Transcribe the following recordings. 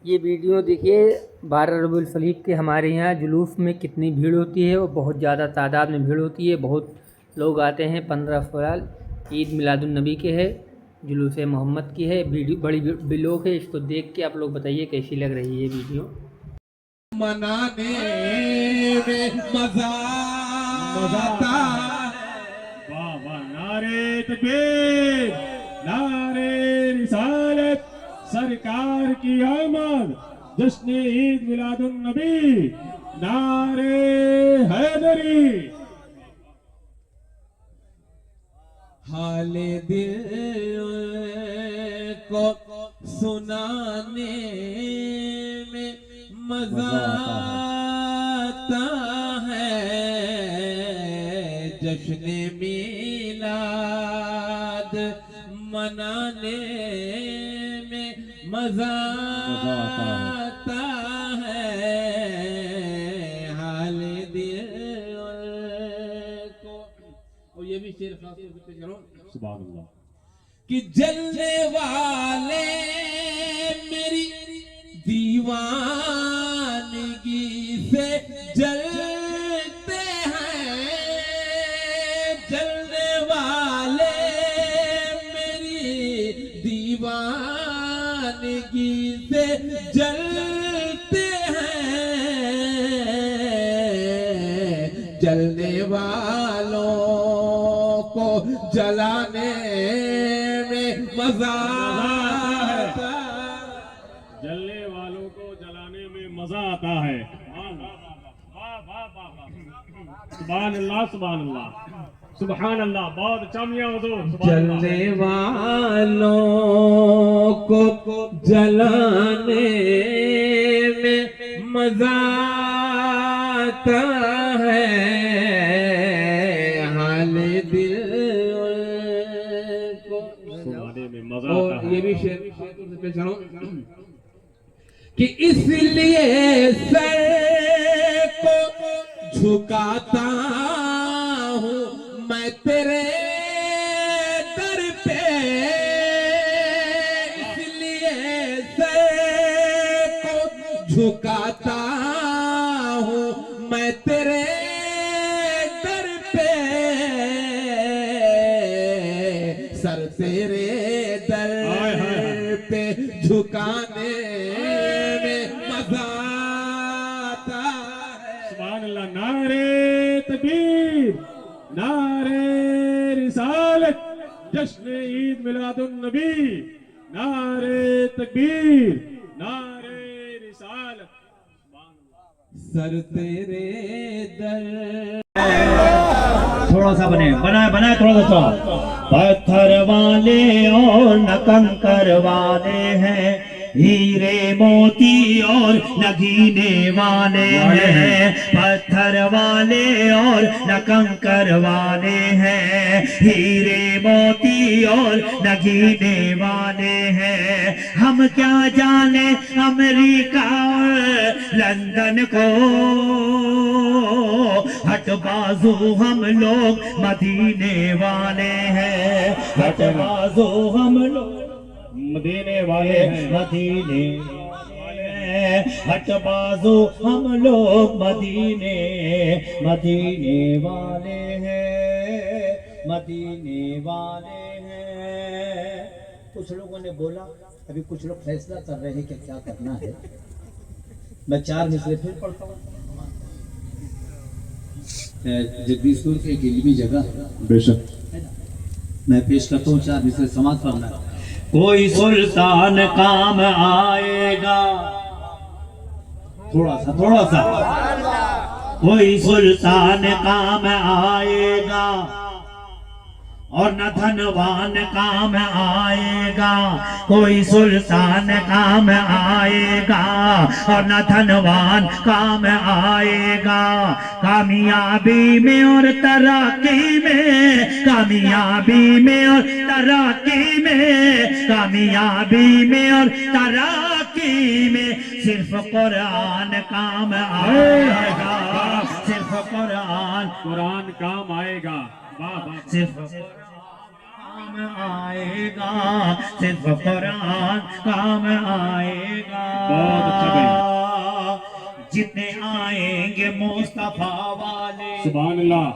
یہ ویڈیو دیکھیے 12 ربیع الفلیق کے ہمارے یہاں جلوس میں کتنی بھیڑ ہوتی ہے، اور بہت زیادہ تعداد میں بھیڑ ہوتی ہے، بہت لوگ آتے ہیں۔ 15 افراد عید میلاد النبی کے ہے، جلوس محمد کی ہے، بڑی لوگ ہے۔ اس کو دیکھ کے آپ لوگ بتائیے کیسی لگ رہی ہے یہ ویڈیو۔ منانے میں مزہ آتا ہے۔ واہ واہ، نعرے تکبیر، نعرے رسالت، سرکار کی آمد، جشن عید میلاد النبی، نعرے حیدری۔ حال دل کو سنانے میں مزہ آتا ہے، جشن میلاد منانے میں مزہ آتا ہے، حال دل کو۔ اور یہ بھی شعر خاص طور پہ کرو، سبحان اللہ، کہ جلنے والے میری دیوانگی سے جلتے ہیں، جلنے والے میری دیوانگی سے جلتے ہیں، جلنے والوں کو جلانے میں مزہ آتا ہے، جلنے والوں کو جلانے میں مزہ آتا ہے۔ سبحان اللہ، سبحان اللہ، سبحان اللہ، بہت اچھا میاں حضور۔ جلنے والوں کو جلانے میں مزہ آتا ہے، حال دل کو سنانے میں مزہ آتا ہے۔ اور یہ بھی شعر پہ چلو، کہ اس لیے سر کو جھکاتا ہوں میں تیرے در پہ، اس لیے سر کو جھکاتا ہوں میں تیرے در پہ، سر تیرے در پہ جھکانے میں مزہ آتا ہے۔ سبحان اللہ، نعرے تکبیر، نعرے رسالت، جشن عید میلاد النبی، نعرے تکبیر، نعرے رسالت، سر تیرے در۔ تھوڑا سا بنا تھوڑا سا۔ پتھر والے اور نہ کنکر والے ہیں، ہیرے موتی اور نگینے والے ہیں، پتھر والے اور نہ کنکر والے ہیں، ہیرے موتی اور نگینے والے ہیں۔ ہم کیا جانے امریکہ اور لندن کو، ہٹ بازو ہم لوگ مدینے والے ہیں، ہٹ بازو ہم لوگ مدینے والے ہیں، مدینے والے ہیں، ہٹ بازو ہم لوگ مدینے والے ہیں، مدینے والے ہیں۔ کچھ لوگوں نے بولا، ابھی کچھ لوگ فیصلہ کر رہے ہیں کہ کیا کرنا ہے۔ میں 4 مصرے پھر پڑھتا ہوں۔ جگدیش پور کی ایک علمی جگہ ہے، بے شک میں پیش کرتا ہوں 4 مصرے سماعت فرمائیں۔ کوئی سلطان کام آئے گا، تھوڑا سا، کوئی سلطان کام آئے گا، اور نہ دھنوان کام آئے گا، کوئی سلطان کام آئے گا، اور نہ دھنوان کام آئے گا، کامیابی میں اور ترقی میں، کامیابی میں اور ترقی میں، کامیابی میں اور ترقی میں، صرف قرآن کام آئے گا، صرف قرآن کام آئے گا، صرف کام آئے گا، صرف قرآن کام آئے گا۔ جتنے آئیں گے مصطفیٰ والے. سبحان اللہ.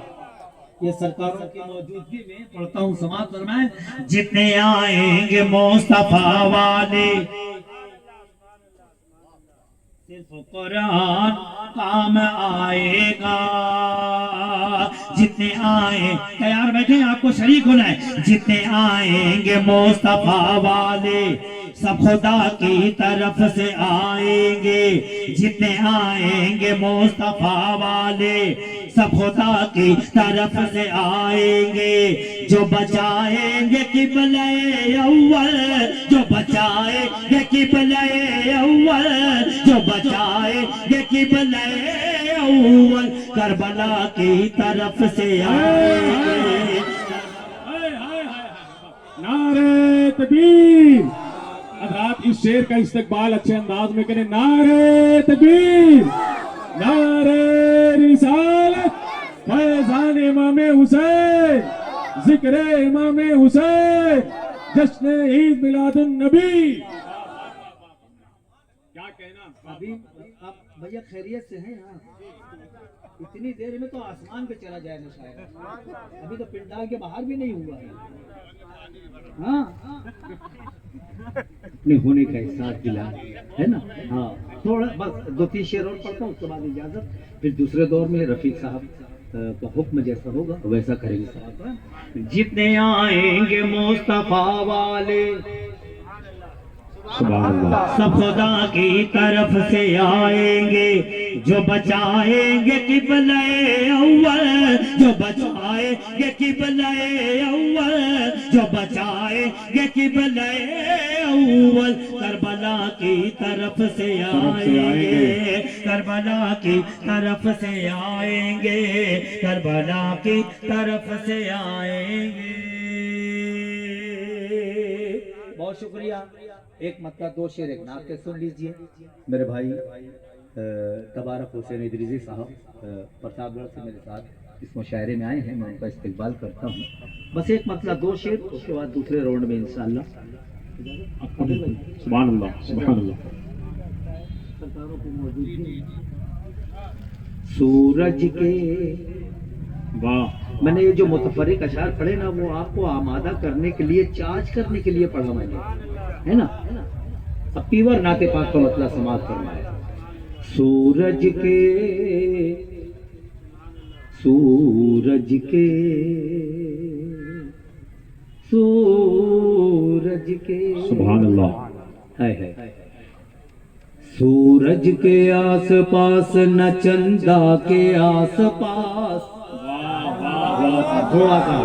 یہ سرکاروں کی موجودگی میں پڑھتا ہوں، سماعت فرمائیں. جتنے آئیں گے مصطفیٰ والے، صرف قرآن کام آئے گا. جتنے آئیں، تیار بیٹھے آپ کو شریک ہونا ہے. جتنے آئیں گے مصطفیٰ والے سب خدا کی طرف سے آئیں گے. جتنے آئیں گے مصطفیٰ والے سب خدا کی طرف سے آئیں گے. جو بچائیں گے قبلہ اول، جو بچائیں گے قبلہ اول، جو بچائیں گے قبلہ اول، کربلا کی طرف سے آئیں گے. نعرہ تکبیر. حضرات اس شعر کا استقبال اچھے انداز میں کریں. نعرہ تکبیر، نعرہ رسالت، فیضان امام حسین، ذکر امام حسین، جشن عید میلاد النبی. کیا کہنا؟ ابھی آپ بھیا خیریت سے ہیں؟ ہاں، اتنی دیر میں تو آسمان پہ چلا جائے نا شاید. ابھی تو پنڈال کے باہر بھی نہیں ہوا ہے. ہاں اپنے ہونے کا احساس دلا ہے نا. ہاں تھوڑا بس 2-3 شعر اور پڑھتا ہوں، اس کے بعد اجازت. پھر دوسرے دور میں رفیق صاحب کا حکم جیسا ہوگا ویسا کریں گے صاحب. جتنے آئیں گے مصطفیٰ والے سب خدا کی طرف سے آئیں گے. جو بچائیں گے قبلہ اول، جو بچائیں گے قبلہ اول، جو بچائیں گے قبلہ اول، کربلا کی طرف سے آئیں گے. کربلا کی طرف سے آئیں گے، کربلا کی طرف سے آئیں گے. بہت شکریہ. ایک مطلب 2 شعر ایک نعت کے سن لیجئے. میرے بھائی تبارک حسین ادریسی صاحب پرتاپ گڑھ سے میرے ساتھ اس مشاعرے میں آئے ہیں، میں ان کا استقبال کرتا ہوں. بس ایک مطلب 2 شعر، اس کے بعد دوسرے راؤنڈ میں انشاءاللہ. سبحان اللہ، سبحان اللہ. سرکاروں کی موجودگی. سورج کے واہ. میں نے یہ جو متفرق اشعار پڑھے نا، وہ آپ کو آمادہ کرنے کے لیے، چارج کرنے کے لیے پڑھا میں نے، ہے نا. اب پیور نعت پاک کا مطلب سماعت فرمائے. سورج کے، سورج کے، سورج کے، سبحان اللہ. ہے سورج کے آس پاس نہ چندہ کے آس پاس. تھوڑا سا.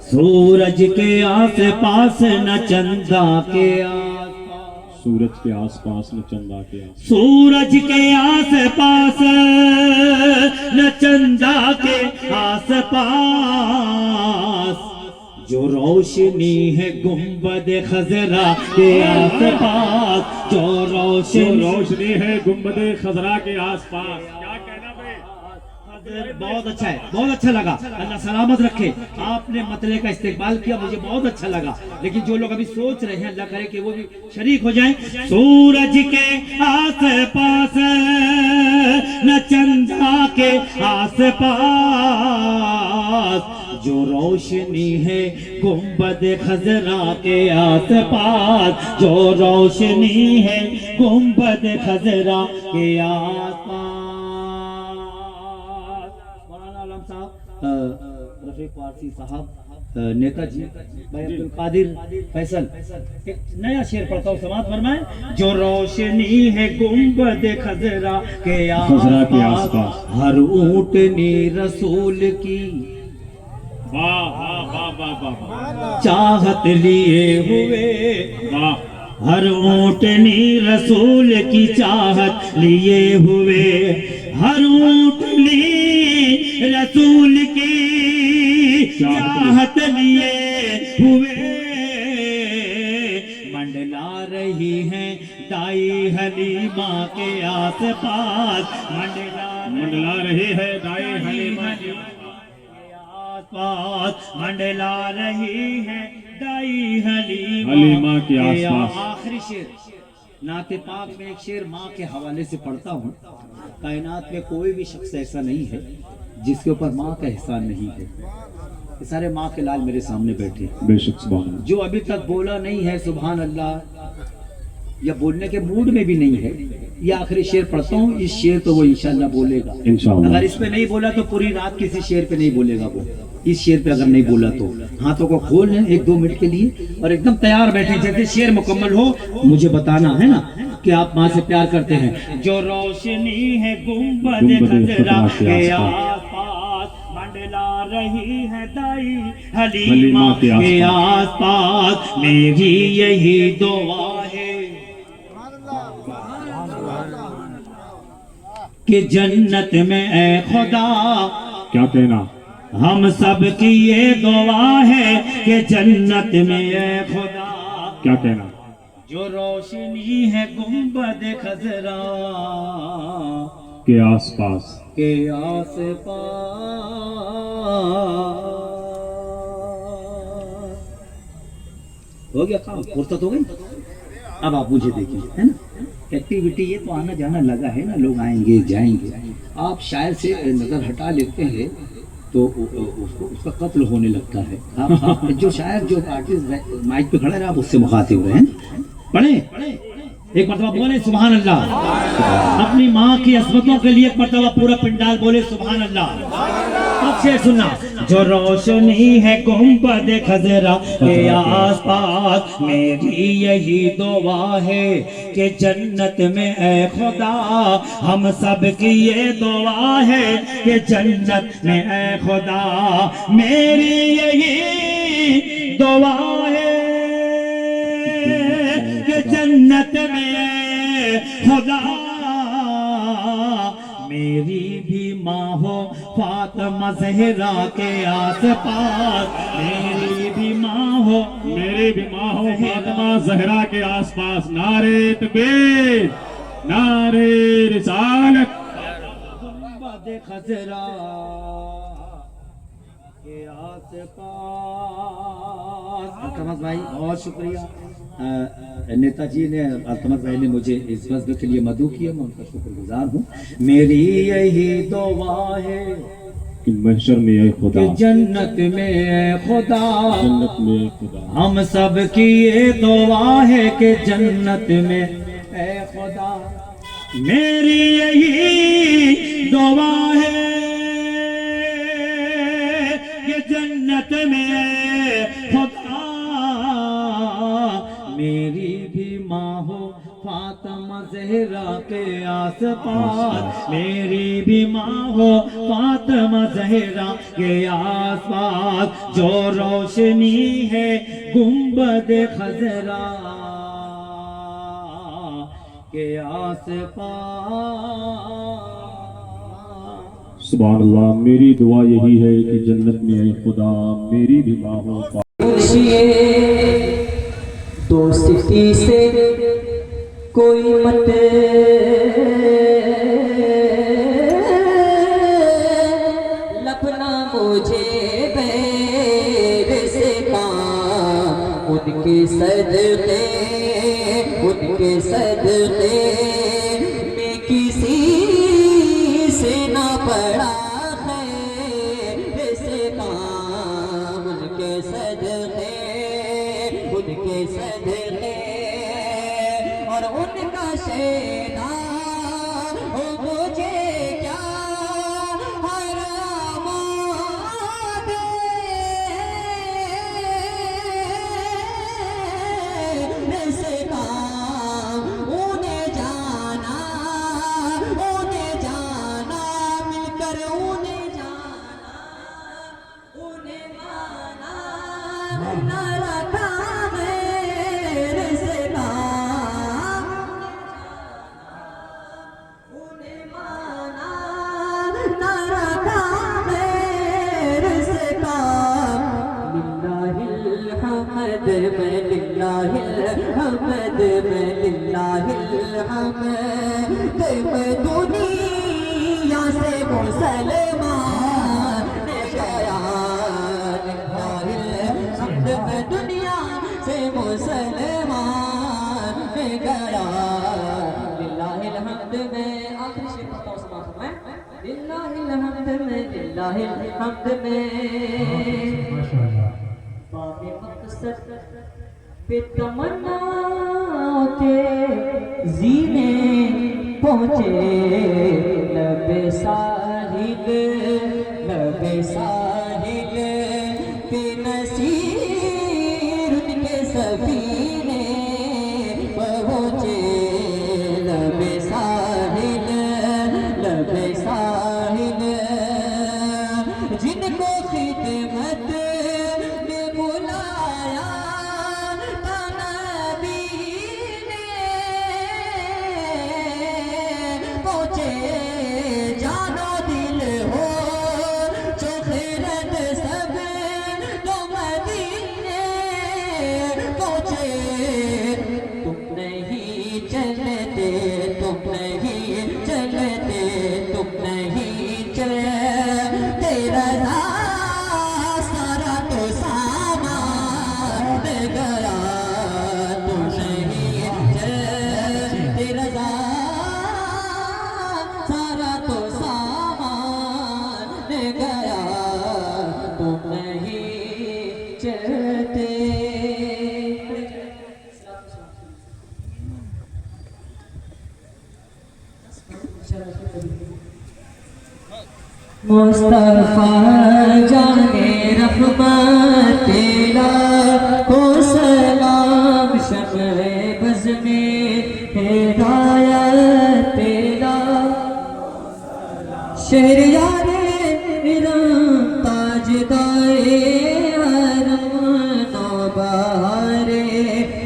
سورج کے آس پاس نہ چندہ کے آس پاس، سورج کے آس پاس نہ چندہ کے آس. سورج کے آس پاس نہ چندہ کے آس پاس، جو روشنی ہے گنبد خضرا کے آس پاس، جو روشنی ہے گنبد خضرا کے آس پاس. کیا کہنا بھائی؟ بہت اچھا ہے، بہت اچھا لگا. اللہ سلامت رکھے. آپ نے مطلع کا استقبال کیا، مجھے بہت اچھا لگا. لیکن جو لوگ ابھی سوچ رہے ہیں، اللہ کرے کہ وہ بھی شریک ہو جائیں. سورج کے آس پاس نہ چندہ کے آس پاس، جو روشنی ہے گنبد خضرا کے آس پاس، جو روشنی ہے گنبد خضرا کے آس پاس. رفیق پارسی صاحب، نیتا جی بھائی عبدالقادر فیصل، ایک نیا شعر پڑھتا ہوں، سماعت فرمائیں. جو روشنی ہے گنبد خضرا کے آس پاس، ہر اونٹنی رسول کی چاہت لیے ہوئے، ہر اونٹنی رسول کی چاہت لیے ہوئے، ہر اونٹنی رسول کی چاہت لیے ہوئے، منڈلا رہی ہیں دائی حلیمہ کے آس پاس، منڈلا رہی ہے دائی حلیمہ کے آس پاس، منڈلا رہی ہے دائی حلیمہ کے آس پاس. آخری شعر نعت پاک میں ایک شعر ماں کے حوالے سے پڑھتا ہوں. کائنات میں کوئی بھی شخص ایسا نہیں ہے جس کے اوپر ماں کا احسان نہیں ہے. یہ سارے ماں کے لال میرے سامنے بیٹھے. بے شک سبحان اللہ. جو ابھی تک بولا نہیں ہے سبحان اللہ یا بولنے کے موڈ میں بھی نہیں ہے، یہ آخری شعر پڑھتا ہوں. اس شعر تو وہ انشاءاللہ بولے گا. انشاءاللہ. اگر اس پہ نہیں بولا تو پوری رات کسی شعر پہ نہیں بولے گا. وہ اس شعر پہ اگر نہیں بولا تو ہاتھوں کو کھول لیں 1-2 منٹ کے لیے اور ایک دم تیار بیٹھے. جیسے شعر مکمل ہو مجھے بتانا ہے نا کہ آپ ماں سے پیار کرتے ہیں. جو روشنی ہے گنبد خضرا کے آس پاس منڈلا رہی ہے دائی حلیمہ کے آس پاس، میری یہی دعا ہے کہ جنت میں اے خدا. کیا کہنا؟ ہم سب کی یہ دعا ہے کہ جنت میں اے خدا. کیا کہنا؟ جو روشنی ہے گنبد خضرا کے آس پاس کے آس پاس. ہو گیا کام؟ فرصت ہو گئی. اب آپ مجھے دیکھیں ہے نا، ایکٹیویٹی یہ تو آنا جانا لگا ہے نا، لوگ آئیں گے جائیں گے. آپ شاعر سے نظر ہٹا لیتے ہیں تو اس کا قتل ہونے لگتا ہے. آپ جو شاعر جو آرٹسٹ مائک پہ کھڑا ہے آپ اس سے مخاطب رہے ہیں. پڑھیں ایک مرتبہ بولے سبحان اللہ. اپنی ماں کی عظمتوں کے لیے ایک مرتبہ پورا پنڈال بولے سبحان اللہ. اب سے سننا. جو روشنی ہے گنبد خضرا کے آس پاس، میری یہی دعا ہے کہ جنت میں اے خدا. ہم سب کی یہ دعا ہے کہ جنت میں اے خدا، میری یہی دعا ہے کہ جنت میں خدا. میری بھی ماں ہو فاطمہ زہرا کے آس پاس، میری بھی ماں ہو، میری بھی ماں ہو فاطمہ زہرا کے آس پاس. نعرے تکبیر، نعرے رسالت. گنبد خضرا کے آس پاس. التمس بھائی بہت شکریہ. نیتا جی نے، التمس بھائی نے مجھے اس وقت کے لیے مدعو کیا، میں ان کا شکر گزار ہوں. میری یہی دعا ہے کہ محشر میں اے خدا، کہ جنت میں اے خدا. جنت میں اے خدا. ہم سب کی یہ دعا ہے کہ جنت میں اے خدا، میری یہی دعا ہے کہ جنت میں اے خدا. میری بھی ماں ہو فاطمہ زہرا کے آس پاس، میری بھی ماں ہو فاطمہ زہرا کے آس پاس. جو روشنی ہے گنبد خضرا کے آس پاس. سبحان اللہ. میری دعا یہی ہے کہ جنت میں اے خدا، میری بھی ماں ہو. دوستی سے کوئی مت لپنا مجھے بیر سے کام. ان کے صدقے میں کسی سے نہ پڑا خیر سے کام. ان کے صدقے اور ان کا شیدا ہو مجھے کیا حرام دے سے کام. انہیں جانا مل کر انہیں جانا انہیں مانا نہ رکھا میں دنیا سے مسلمان میں دنیا سے مسلمان گیا للہ الحمد میں آخری شعر پڑھتا ہوں سماعت میں للہ الحمد میں للہ الحمد میں باب مقصد پہ تمنا کے زینے پہنچے لب ساحل پہ نصیر ان کے سفینے پہنچے لب ساحل جن کو خدمت میں بلایا تھا نبی نے پہنچے جان و دل ہو جو خیرت سب تو مدینے پہنچے تم نہیں چلتے تم نہیں چلتے تم نہیں چلتے رضا سارا تو سامان گیا تم نہیں چلتے رضا سارا تو سامان گیا تم نہیں چلتے مصطفیٰ جانے رحمت تیرا کو سلام شمع بز میں ہدایت تیرا شہریار ایران تاجدارے حرم نوبہار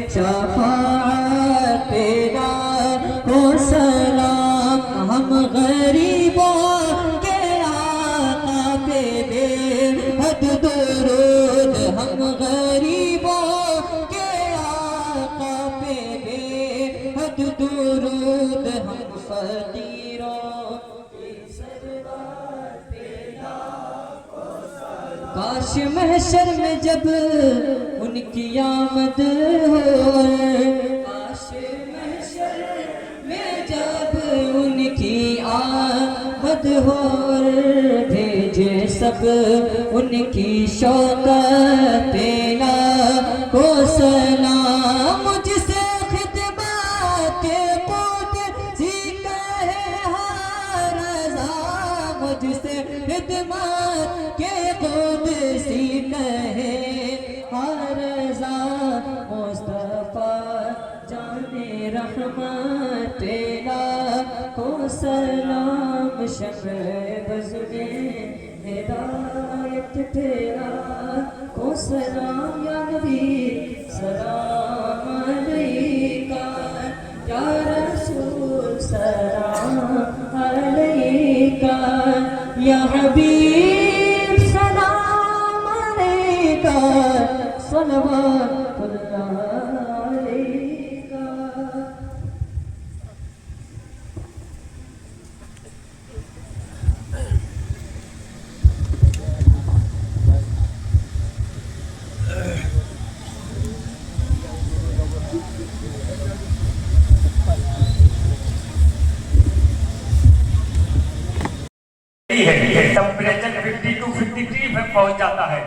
شفاعت تیرا کو سلام ہم غریبوں درود ہم غریبوں کے آقا پہ بے حد درود ہم فقیروں کے سردار پہ لاکھوں سلام کاش محشر میں جب ان کی آمد ہو کاش محشر میں جب ان کی آمد ہو بھیجے سب ان کی شوقت پیلا کو سلام مجھ سے خدمات قدسی کہے ہر رضا مجھ سے خدمات کے قدسی کہے ہر رضا مصطفیٰ جان رحمت پیلا کو سلام شمع بز میں ہدایت تیرا کو سلام یا نبی سلام علیکہ یا رسول سلام علیکہ یا حبیب سلام علیکہ صلوات اللہ علیکہ ٹمپریچر 52 53 پہ پہنچ جاتا ہے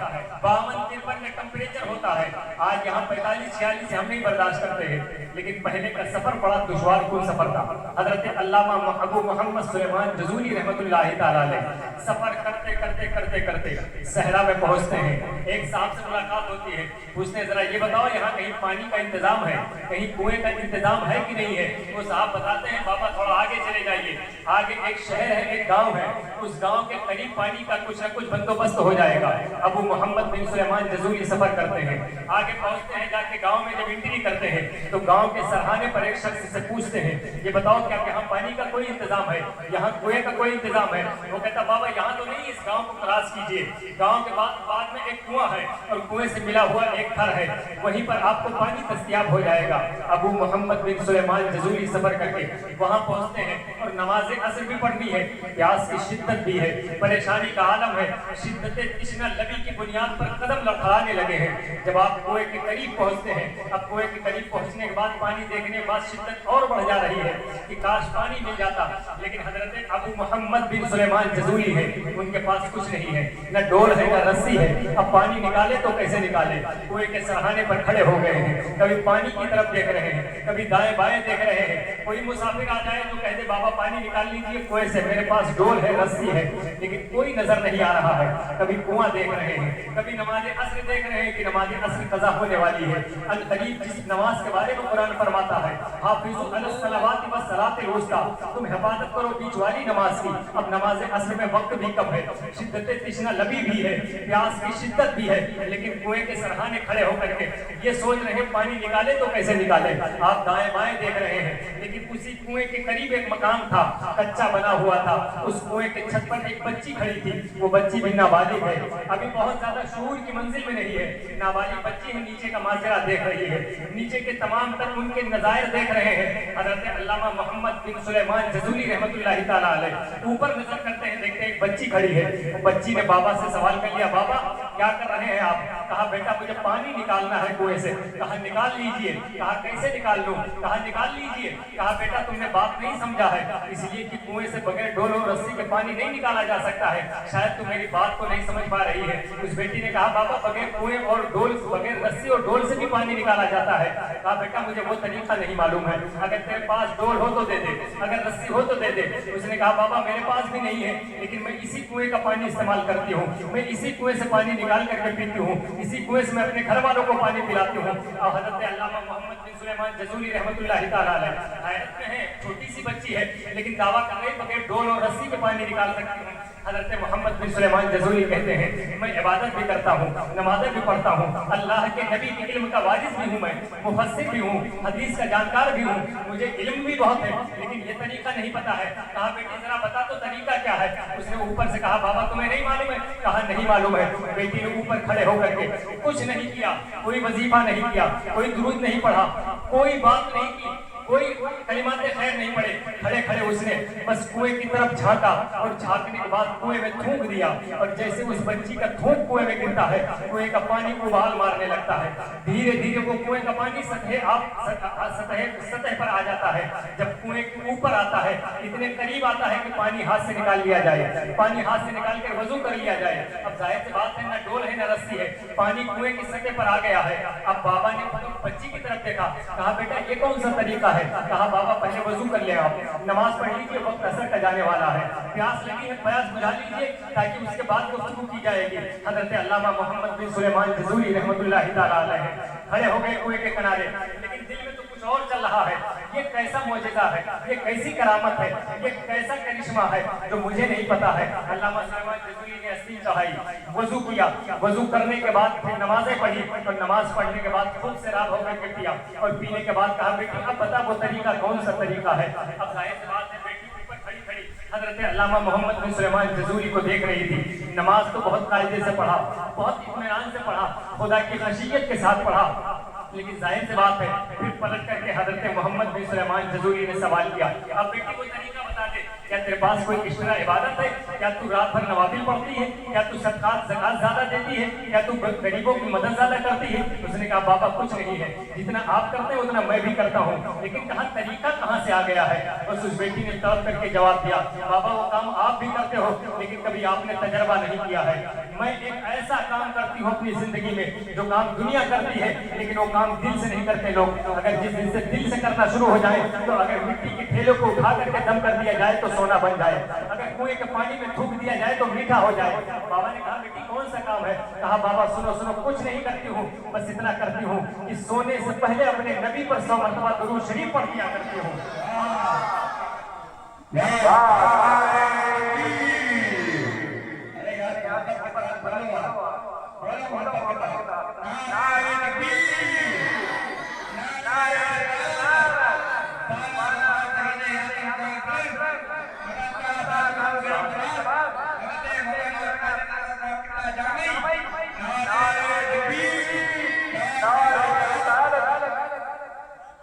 52-53 میں ٹمپریچر ہوتا ہے آج یہاں 45-46 ہم نہیں برداشت کرتے ہیں لیکن پہلے کا سفر بڑا دشوار کن سفر تھا حضرت علامہ ابو محمد سلیمان جزوری رحمۃ اللہ تعالیٰ علیہ سفر کرتے کرتے کرتے کرتے صحرا میں پہنچتے ہیں ایک صاحب سے ملاقات ہوتی ہے پوچھتے ہیں ذرا یہ بتاؤ یہاں کہیں پانی کا انتظام ہے کہیں کنویں کا انتظام ہے کہ نہیں ہے وہ صاحب بتاتے ہیں بابا تھوڑا آگے چلے جائیے آگے ایک شہر ہے ایک گاؤں ہے اس گاؤں کے قریب پانی کا کچھ نہ کچھ بندوبست ہو جائے گا ابو محمد بن سلیمان جزوری سفر کرتے ہیں آگے پہنچتے ہیں جا کے گاؤں میں جب انٹری کرتے ہیں تو گاؤں کے سرحانے پر ایک شخص سے پوچھتے ہیں یہ بتاؤ کیا یہاں پانی کا کوئی انتظام ہے یہاں کنویں کا کوئی انتظام ہے وہ کہتا بابا یہاں تو نہیں اس گاؤں کو کراس کیجیے گاؤں کے بعد میں ایک کنواں ہے اور کنویں سے ملا ہوا ایک گھر ہے وہیں پر آپ کو پانی دستیاب ہو جائے گا ابو محمد بن سلیمان جزوری سفر کر کے وہاں پہنچتے ہیں اور نماز عصر بھی پڑھنی ہے پیاس کی شدت بھی ہے پریشانی کا عالم ہے شدت تشنہ لبی کی بنیاد پر قدم لڑکھڑانے لگے ہیں جب آپ کنویں کے قریب پہنچتے ہیں اب کنویں کے قریب پہنچنے کے بعد बाद पानी देखने के बाद शिद्दत और बढ़ जा रही है कि काश पानी मिल जाता, लेकिन हजरत अबू मोहम्मद बिन सुलेमान जजूली है, उनके पास कुछ नहीं है, न डोल है न रस्सी है। अब पानी निकाले तो कैसे निकाले, कुएं के सहाने पर खड़े हो गए हैं, कभी पानी की तरफ देख रहे हैं, कभी दाएं बाएं देख रहे हैं। कोई मुसाफिर आ जाए तो कहते बाबा पानी निकाल लीजिए कुएं से, मेरे पास डोल है रस्सी है, लेकिन कोई नजर नहीं आ रहा है। कभी कुआं देख रहे हैं, कभी नमाज असर देख रहे हैं कि नमाज असर कज़ा होने वाली है। अल करीब जिस नमाज के बारे में कुरान फरमाता है, हाफिज़ु अलस सलावाति व सलातिल वुस्ता, तुम हिफाजत करो बीच वाली नमाज की। अब नमाज असर में वक्त भी कम है, शिद्दत तिश्ना लबी भी है, प्यास की शिद्दत भी है, लेकिन कुएं के सरहाने खड़े होकर के ये सोच रहे हैं पानी निकाले तो कैसे निकाले। आप दाएं बाएं देख रहे हैं, लेकिन उसी कुएं के करीब एक मकान था, कच्चा बना हुआ था। उस कुएं के छत पर एक बच्ची खड़ी थी, वो बच्ची भी नाबालिग है, अभी बहुत ज्यादा शऊर की मंजिल में नहीं है, नाबालिग बच्ची है, नीचे का माजरा देख रही है, नीचे के तमाम तर उनके नज़ायर देख रहे हैं। हज़रत अल्लामा मोहम्मद बिन सुलेमान जजूली रहमतुल्लाहि ताला अलैह ऊपर नजर करते हैं, देखते हैं एक बच्ची खड़ी है। वो बच्ची ने बाबा से सवाल कर लिया, बाबा क्या कर रहे हैं आप? कहा बेटा मुझे पानी निकालना है कुएं से। कहा निकाल लीजिए। कहा कैसे निकाल लूं? कहा निकाल लीजिए। कहा बेटा तुमने बात नहीं समझा है, इसलिए कि कुएं से बगैर डोल और रस्सी के पानी नहीं निकाला जा सकता है, शायद तुम मेरी बात को नहीं समझ पा रही है। उस बेटी ने कहा बाबा बगैर कुएं और डोल, बगैर रस्सी और डोल से भी पानी निकाला जाता है। कहा बेटा मुझे वो तरीका नहीं मालूम है, अगर तेरे पास डोल हो तो दे दे, अगर रस्सी हो तो दे दे। उसने कहा बाबा मेरे पास भी नहीं है, लेकिन मैं इसी कुएं का पानी इस्तेमाल करती हूँ, मैं इसी कुएं से पानी निकाल करके पीती हूँ, इसी कुएं से मैं अपने घर वालों को पानी पिलाती हूँ। और हजरत अल्लामा मोहम्मद बिन सुलेमान जजूली रहमतुल्लाहि ताला अलैह हैरत में है, छोटी सी बच्ची है, लेकिन दावा कर रही बगैर डोल और रस्सी के पानी निकाल सकती हूँ। हजरत मोहम्मद बिन सुलेमान जजूली कहते हैं मैं इबादत भी करता हूँ, नमाज़ें भी पढ़ता हूँ, अल्लाह के नबी के इल्म का वारिस भी हूँ, मैं मुफस्सिर भी हूँ, हदीस का जानकार भी हूँ, मुझे इल्म भी बहुत है, लेकिन ये तरीका नहीं पता है। कहा बेटी जरा बता तो तरीका क्या है? उसने ऊपर से कहा बाबा तुम्हें नहीं मालूम है? कहा नहीं मालूम है। बेटी ने ऊपर खड़े होकर के कुछ नहीं किया, कोई वजीफा नहीं किया, कोई दुरूद नहीं पढ़ा, कोई बात नहीं की, कोई कलिमाते खैर नहीं पड़े, खड़े खड़े उसने बस कुएं की तरफ झांका और झांकने के बाद कुएं में थूक दिया, और जैसे उस बच्ची का थूक कुएं में गिरता है, कुएं का पानी उबाल मारने लगता है। धीरे धीरे वो कुएं का पानी सतह पर आ जाता है। जब कुएं के ऊपर आता है, इतने करीब आता है कि पानी हाथ से निकाल लिया जाए, पानी हाथ से निकाल कर वजू कर लिया जाए। अब जाहिर सी बात है, न डोल है न रस्सी है, पानी कुएं की सतह पर आ गया है। अब बाबा ने बच्ची की तरफ देखा, कहा बेटा ये कौन सा तरीका है? कहा बाबा पहले वजू कर ले, आप नमाज पढ़ लीजिए, वक्त असर का जाने वाला है, प्यास लगी है प्यास बुझा लीजिए, ताकि उसके बाद गुफ्तगू की जाएगी। हजरत अल्लामा मोहम्मद बिन सुलेमान जजूली रहमतुल्लाहि ताला अलैह खड़े हो गए कुएं के किनारे, लेकिन दिल में तो कुछ और चल रहा है। ये कैसा मौजज़ा है, ये कैसी करामत है, ये कैसा करिश्मा है जो मुझे नहीं पता है। अल्लामा सुलेमान जजूली ने अस्सी चढ़ाई, वजू किया, वजू करने के बाद फिर नमाजें पढ़ी, और नमाज पढ़ने के बाद खूब सैराब होकर के पिया, और पीने के बाद कहा बेटी अब बता वो तरीका कौन सा तरीका है? अब जाहिर सी बात है बेटी ऊपर खड़ी खड़ी हजरत अल्लामा मोहम्मद बिन सुलेमान जजूली को देख रही थी। नमाज तो बहुत कायदे से पढ़ा, बहुत इत्मीनान से पढ़ा, खुदा की खशियत के साथ पढ़ा, लेकिन जाहिर सी बात है फिर पलट करके हजरत मोहम्मद बिन सुलेमान जजूली ने सवाल किया, अब बेटी कोई तरीका बता दे, क्या तेरे पास कोई इश्तरा इबादत है? क्या तू रात भर नवाफिल पढ़ती है? क्या तू सदकात ज़कात ज्यादा देती है? क्या तू गरीबों की मदद ज्यादा करती है? उसने कहा बाबा कुछ नहीं है, जितना आप करते हैं उतना मैं भी करता हूँ, लेकिन कहा तरीका कहाँ से आ गया है? बस उस बेटी ने तलब करके जवाब दिया, बाबा वो काम आप भी करते हो, लेकिन कभी आपने तजर्बा नहीं किया है। मैं एक ऐसा काम करती हूँ अपनी जिंदगी में जो काम दुनिया करती है, लेकिन वो काम दिल से नहीं करते लोग। अगर जिस दिन से दिल से करना शुरू हो जाए, तो अगर मिट्टी के ठेलों को उठा करके दम कर दिया जाए तो सोना बन जाए, अगर कुएं के पानी में थूक दिया जाए तो मीठा हो जाए। बाबा ने कहा बेटी कौन सा काम है? कहा बाबा सुनो सुनो, कुछ नहीं करती हूँ, बस इतना करती हूँ कि सोने से पहले अपने नबी पर 100 मरतबा दुरूद शरीफ पढ़ दिया करती हूँ।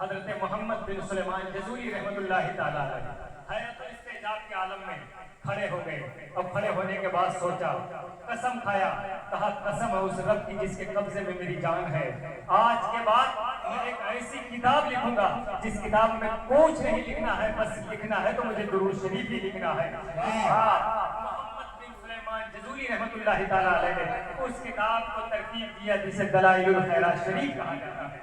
हजरत मोहम्मद बिन सुलेमान जजूली रहमतुल्लाहि ताला अलैह हैरत इस्तेजाब के आलम में खड़े हो गए। अब खड़े होने के बाद सोचा कसम खाया, कहा कसम है उस रब की जिसके कब्जे में मेरी जान है। आज के बाद मैं एक ऐसी किताब लिखूंगा जिस किताब में कुछ नहीं लिखना है, बस लिखना है तो मुझे दुरूद शरीफ ही लिखना है। मोहम्मद बिन सुलेमान जज़ूरी रहमतुल्लाहि ताला अलैह ने उस किताब को तरतीब दिया जिसे दलाइलुल खैरात शरीफ कहा जाता है।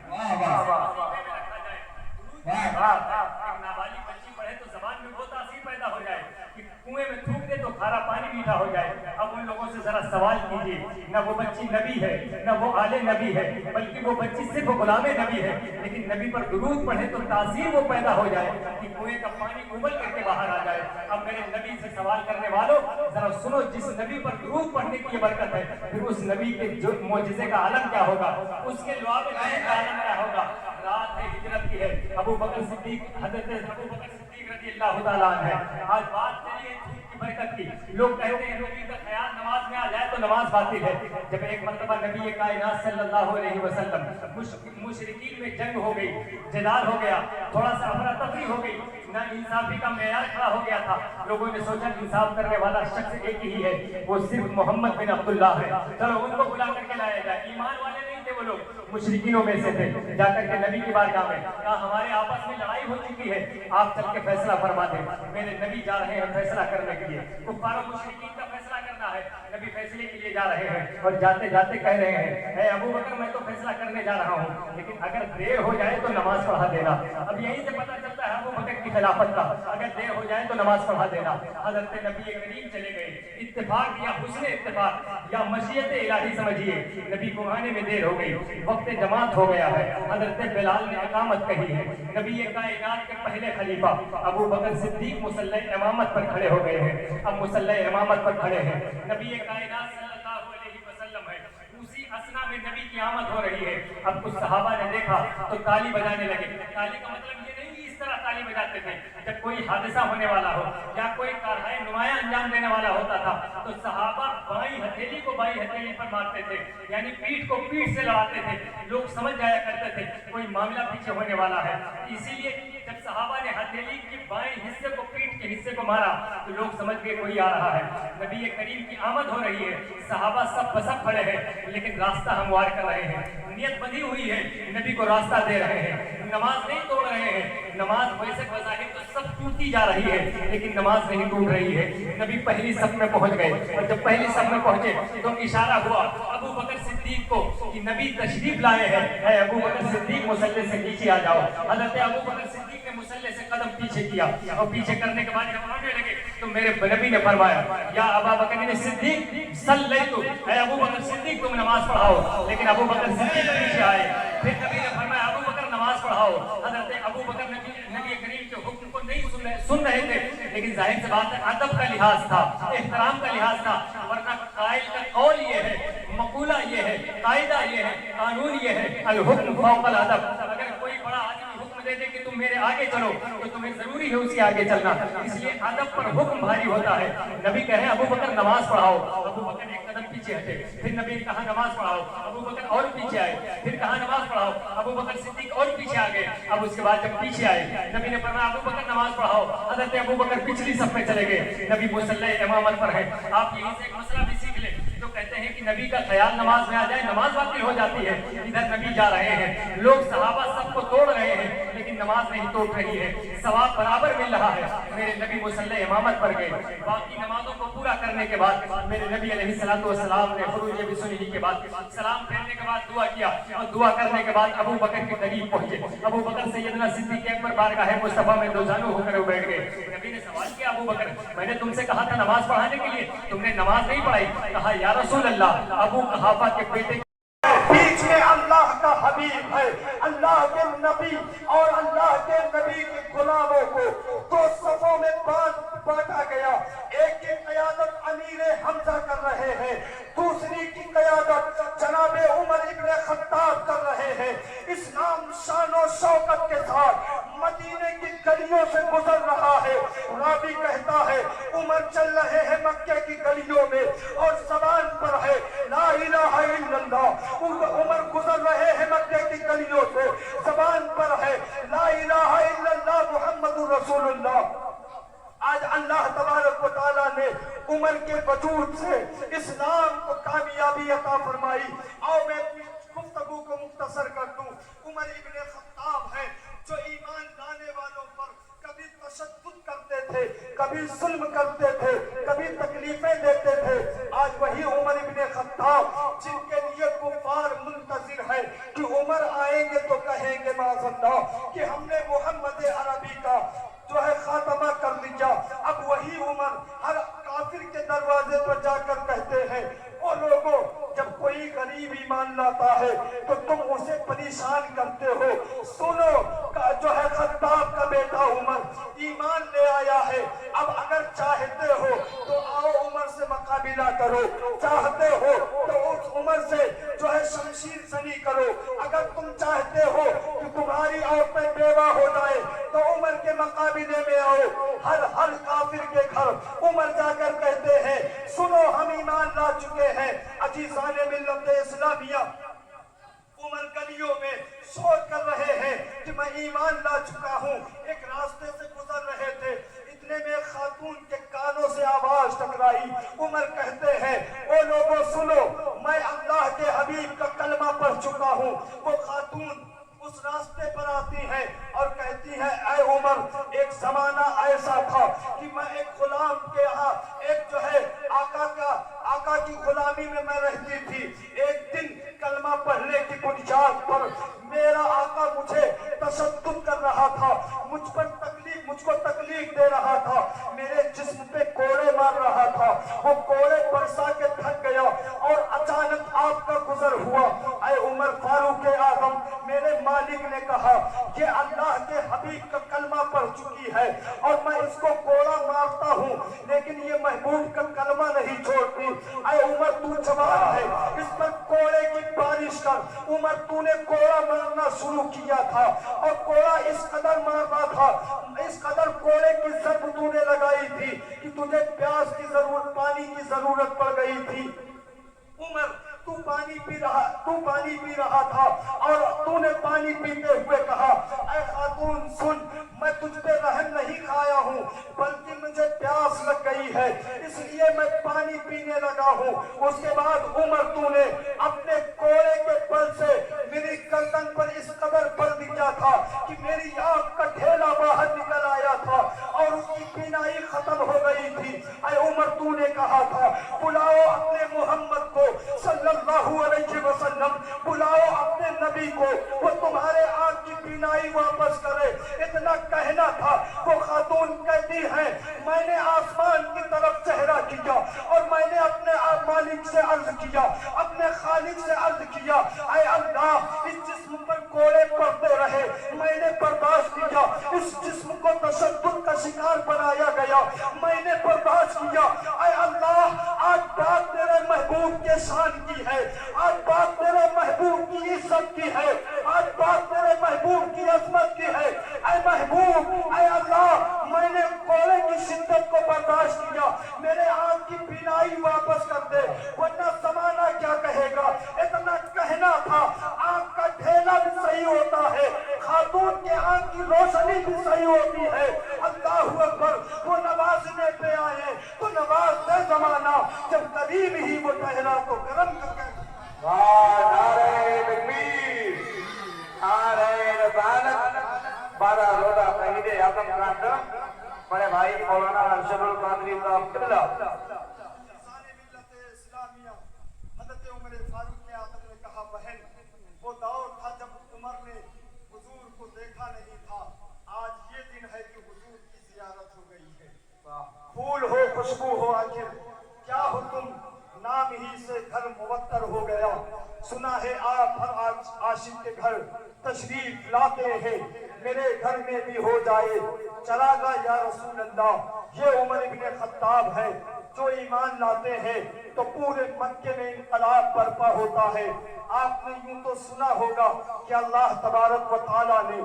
एक नाबालिग बच्ची पढ़े तो जबान में बहुत तासीर पैदा हो जाए कि कुएं में थूक दे तो खारा पानी मीठा हो जाए। अब उन लोगों से जरा सवाल कीजिए, न वो बच्ची नबी है, न वो आले नबी है, बल्कि वो बच्ची सिर्फ गुलामे नबी है, लेकिन नबी पर दुरूद पढ़े तो तासीर वो पैदा हो जाए कि कुएं का पानी उबल करके बाहर आ जाए। अब मेरे नबी से सवाल करने वालों जरा सुनो, जिस नबी पर दुरूद पढ़ने की ये बरकत है, फिर उस नबी के जो मौजिज़े का आलम क्या होगा, उसके लुआब का आलम क्या होगा। रात है, हिजरत की है, अबू बकर सिद्दीक, हज़रत अबू बकर सिद्दीक रज़ी अल्लाह ताला अन्हु है। आज बात चलिए धूप की बरकत की। लोग कहते हैं नबी का ख्याल नमाज में आ जाए तो नमाज बातिल है। जब एक मर्तबा नबी कायनात सल्लल्लाहु अलैहि वसल्लम मुशरिकीन में जंग हो गई, जिदाल हो गया, थोड़ा सा अफरा तफरी हो गई, ना इंसाफी का मेयार खड़ा हो गया था। लोगों ने सोचा इंसाफ करने वाला शख्स एक ही है, वो सिर्फ मोहम्मद बिन अब्दुल्लाह है, चलो उनको बुला करके लाया जाए। ईमान वाले नहीं थे वो लोग, मुशरिकीनों में से थे। जाकर के नबी की बारगाह में कहा हमारे आपस में लड़ाई हो चुकी है, आप चल के फैसला फरमा दें। मेरे नबी जा रहे हैं फैसला करने के लिए, कुफ्फार और मुशरिकीन का फैसला करना है। नबी फैसले के लिए जा रहे हैं और जाते जाते कह रहे हैं, ऐ अबू बकर मैं तो फैसला करने जा रहा हूँ, लेकिन अगर देर हो जाए तो नमाज पढ़ा देना। अब यहीं से पता चलता है अबू बकर की खिलाफत का, अगर देर हो जाए तो नमाज पढ़ा देना। हज़रत नबी करीम चले गए। इत्तेफाक या हुस्न इत्तेफाक या मशीयत इलाही समझिए, नबी को आने में देर हो गई, वक्त जमात हो गया है। हज़रत बिलाल ने इकामत कही है। नबी कायनात के पहले खलीफा अबू बकर सिद्दीक मुसल्ले इमामत पर खड़े हो गए हैं। अब मुसल्ले इमामत पर खड़े हैं, नबी कायनात सल्लल्लाहु अलैहि वसल्लम है। उसी असना में नबी की आमद हो रही है। अब कुछ सहाबा ने देखा तो ताली बजाने लगे। ताली का मतलब ये नहीं कि इस तरह ताली बजाते थे, जब कोई हादसा होने वाला हो या कोई कारहाय नुमाया अंजाम देने वाला होता था तो सहाबा बाई हथेली को बाई हथेली पर मारते थे, यानी पीठ को पीठ से लड़ाते थे। लोग समझ जाया करते थे कोई मामला पीछे होने वाला है। इसीलिए जब सहाबा ने हथेली के बाएं हिस्से को पीठ के हिस्से को मारा तो लोग समझ गए कोई आ रहा है, नबी करीम की आमद हो रही है। सहाबा सब बसक खड़े हैं, लेकिन रास्ता हमवार कर रहे हैं, नियत बंधी हुई है, नबी को रास्ता दे रहे हैं, नमाज नहीं तोड़ रहे हैं। नमाज वैसे बज़ाहिर तो सब टूटती जा रही है, लेकिन नमाज नहीं टूट रही है। नबी पहली सफ में पहुंच गए और जब पहली सफ में पहुंचे तो इशारा हुआ अबू बकर सिद्दीक को कि नबी तशरीफ लाए हैं, है अबू बकर सिद्दीक मुसल्ले से नीचे आ जाओ। हज़रत अबू बकर सिद्दीक ने मुसल्ले से कदम पीछे किया और पीछे करने के बाद जब आने लगे तो मेरे नबी ने फरमाया या अबू बकर सिद्दीक सल्लैतु, है अबू बकर सिद्दीक तुम नमाज पढ़ाओ। लेकिन अबू बकर सिद्दीक पीछे आए। फिर नबी ने फरमाया अबू बकर नमाज पढ़ाओ। हज़रत अबू बकर नबी करीम के हुक्म को नहीं सुन रहे थे, लेकिन जाहिर सी बात है अदब का लिहाज था, एहतराम का लिहाज था। वरना कायल का कौल ये है, मकूला ये है, कायदा ये है, कानून ये है, अल हुक्म फौकल अदब। अगर कोई बड़ा आदमी हुक्म दे दे कि तुम मेरे आगे चलो तो तुम्हें जरूरी है उसके आगे चलना, इसलिए अदब पर हुक्म भारी होता है। नबी कह रहे हैं अबू बकर नमाज पढ़ाओ। अबू बकर एक कदम पीछे हटे। फिर नबी ने कहा नमाज पढ़ाओ। अबू बकर और पीछे आए। फिर कहा नमाज पढ़ाओ। अबू बकर सिद्दीक और पीछे आ गए। अब उसके बाद जब पीछे आए नबी ने फरमाया अबू बकर नमाज पढ़ाओ। हज़रत अबू बकर पिछली सफ में चले गए। नबी मुसल्ले इमामत पर है। आप यहीं से एक मसला भी सीख लें, जो कहते हैं कि नबी का ख्याल नमाज में आ जाए नमाज बातिल हो जाती है। इधर नबी जा रहे हैं, लोग सहाबा सबको तोड़ रहे हैं, लेकिन नमाज नहीं टूट रही है, सवाब बराबर मिल रहा है। मेरे नबी मुसल्ले इमामत पर गए। बाकी नमाजों को पूरा करने के बाद मेरे नबी अलैहिस्सलातु वस्सलाम ने खुरूज बिसुन्नही के बाद सलाम फेरने के बाद दुआ किया और दुआ करने के बाद अबू बकर के करीब पहुंचे। अबू बकर सैयदना सिद्दीक अकबर बारगाह मुस्तफा में दोजानू होकर बैठ गए। नबी ने सवाल किया अबू बकर मैंने तुमसे कहा था नमाज पढ़ाने के लिए, तुमने नमाज नहीं पढ़ाई। कहा या रसूल अल्लाह, अबू कहाफा के बेटे बीच में अल्लाह का हबीब है, अल्लाह के नबी और अल्लाह के नबी के गुलामों को दो सफों में बांटा गया। एक की क़यादत अमीर हमजा कर रहे हैं, दूसरी की क़यादत जनाबे उमर इब्ने खत्ताब कर रहे हैं। इस्लाम शान और शौकत के साथ मदीने की गलियों से गुजर रहा है। रावी कहता है उमर चल रहे हैं मक्के की गलियों में और ज़बान पर है ला इलाहा इल्लल्लाह। उमर गुजर रहे हैं मक्के की गलियों से, ज़बान पर है ला इलाहा इल्लल्लाह मुहम्मदुर रसूलुल्लाह। आज अल्लाह तबारक व तआला ने उमर के वजूद से इस्लाम को कामयाबी अता फरमाई। और मैं गुफ्तगू को मुख्तसर कर दूं, उमर इब्ने खत्ताब है जो ईमान लाने वालों पर कभी तशद्दुद करते थे, कभी जुल्म करते थे, कभी तकलीफें देते थे। आज वही उमर इब्ने खत्ताब जिनके लिए कुफार मुंतजिर है कि उमर आएंगे तो कहेंगे माज़अल्लाह कि हमने मोहम्मद अरबी का जो है खात्मा कर दिया। अब वही उमर हर काफिर के दरवाजे पर जाकर कहते हैं, ओ लोगों, जब कोई गरीब ईमान लाता है तो तुम उसे परेशान करते हो। सुनो, जो है खत्ताब का बेटा उमर ईमान ले आया है। अब अगर चाहते हो तो आओ उमर से मुकाबिला करो, चाहते हो तो उस उमर से जो है शमशीर जनी करो। अगर तुम चाहते हो कि तुम्हारी औरतें बेवा हो जाए तो उमर के मुकाबले में आओ। हर काफिर के घर उमर जाकर कहते हैं, सुनो, हम ईमान ला चुके हैं। अजीज़ाने मिल्लत इस्लामिया, उमर गलियों में शोर कर रहे हैं कि मैं ईमान ला चुका हूँ। एक रास्ते से गुजर रहे थे, इतने में खातून के कानों से आवाज टकराई। उमर कहते हैं, ओ लोगों सुनो, मैं अल्लाह के हबीब का कलमा पढ़ चुका हूँ। वो खातून उस रास्ते पर आती है और कहती है, ऐ उमर, एक जमाना ऐसा था कि मैं एक गुलाम के यहाँ एक जो है आका की गुलामी में मैं रहती थी। एक दिन कलमा पढ़ने की बुनियाद पर मेरा आका मुझे तशद्दुद कर रहा था, मुझको तकलीफ दे रहा था, मेरे जिस्म पे कोड़े मार रहा था। वो कोड़े बरसा के थक गया और अचानक आपका गुजर हुआ। ऐ उमर फारूक आजम, मेरे मालिक ने कहा, ये अल्लाह के हबीब का कलमा पढ़ चुकी है और मैं इसको कोड़ा मारता हूँ, लेकिन ये महबूब का कलमा नहीं छोड़ती। ऐ उमर, तू जवान है, इस पर कोड़े की बारिश कर। उमर, तूने कोड़ा मारना शुरू किया था और कोड़ा इस कदर मारना था, इस कदर कोड़े की जरूरत तूने लगाई थी कि तुझे प्यास की जरूरत, पानी की जरूरत पड़ गई थी। उमर, तू पानी पी रहा था और तूने पानी पीते हुए कहा, ऐ खातून सुन, मैं तुझ पे रहम नहीं खाया हूँ, बल्कि मुझे प्यास लग गई है, इसलिए मैं पानी पीने लगा हूँ। उसके बाद उमर, तूने अपने कोड़े के बल से मेरी गर्दन पर इस कदर बल दिया था कि मेरी आंख का ढेला बाहर निकल आया था और उसकी बीनाई खत्म हो गई थी। ऐ उमर, तूने कहा था, बुलाओ अपने मोहम्मद को सल्लल्लाहु अलैहि वसल्लम, बुलाओ अपने नबी को, वो तुम्हारे आंख की बीनाई वापस करे। इतना कहना था। वो खातून कहती है, मैंने आसमान की तरफ चेहरा किया और मैंने अपने मालिक से अर्ज किया, अपने खालिक से अर्ज किया, ऐ अल्लाह, इस जिस्म पर कोड़े पड़ते रहे, मैंने बर्दाश्त किया। इस जिस्म को तशद्दुद का शिकार बनाया गया, मैंने बर्दाश्त किया। ऐ अल्लाह, आज बात तेरे महबूब के शान की है, आज बात तेरे महबूब की इज्जत की है, आज बात तेरे महबूब की अजमत की है। ऐ महबूब, ऐ अल्लाह, मैंने कोड़े की शिद्दत को बर्दाश्त किया, मेरे आंख की बीनाई वापस कर दे, वरना जमाना क्या कहेगा। इतना कहना था। आंख का ढेला भी सही होता है, खातून के आंख की रोशनी भी सही होती है। अल्लाहु अकबर। वो नवाजने पे आए तो नवाज दे जमाना, जब करीब ही वो ठहरा तो गरम करके। नारे तकबीर, नारे रसालत। 12 रोजा शहीद आजम कांड बड़े भाई मौलाना अरशदुल कादरी साहब किबला। हज़रत उमर फारूक आज़म ने कहा, बहन, वो दौर था जब उमर ने हुजूर को देखा नहीं था, आज ये दिन है कि हुजूर की ज़ियारत हो गई है। फूल हो, खुशबू हो, आखिर क्या हो तुम, नाम ही से घर मुवत्तर हो गया। सुना है आप हर आशिक के घर तशरीफ लाते हैं, मेरे घर में भी हो जाए चरागा या रसूल अल्लाह। ये उमर इब्ने खत्ताब है, जो ईमान लाते हैं तो पूरे मक्के में इनकलाब बर्पा होता है। आपने यूं तो सुना होगा कि अल्लाह तबारक व तआला ने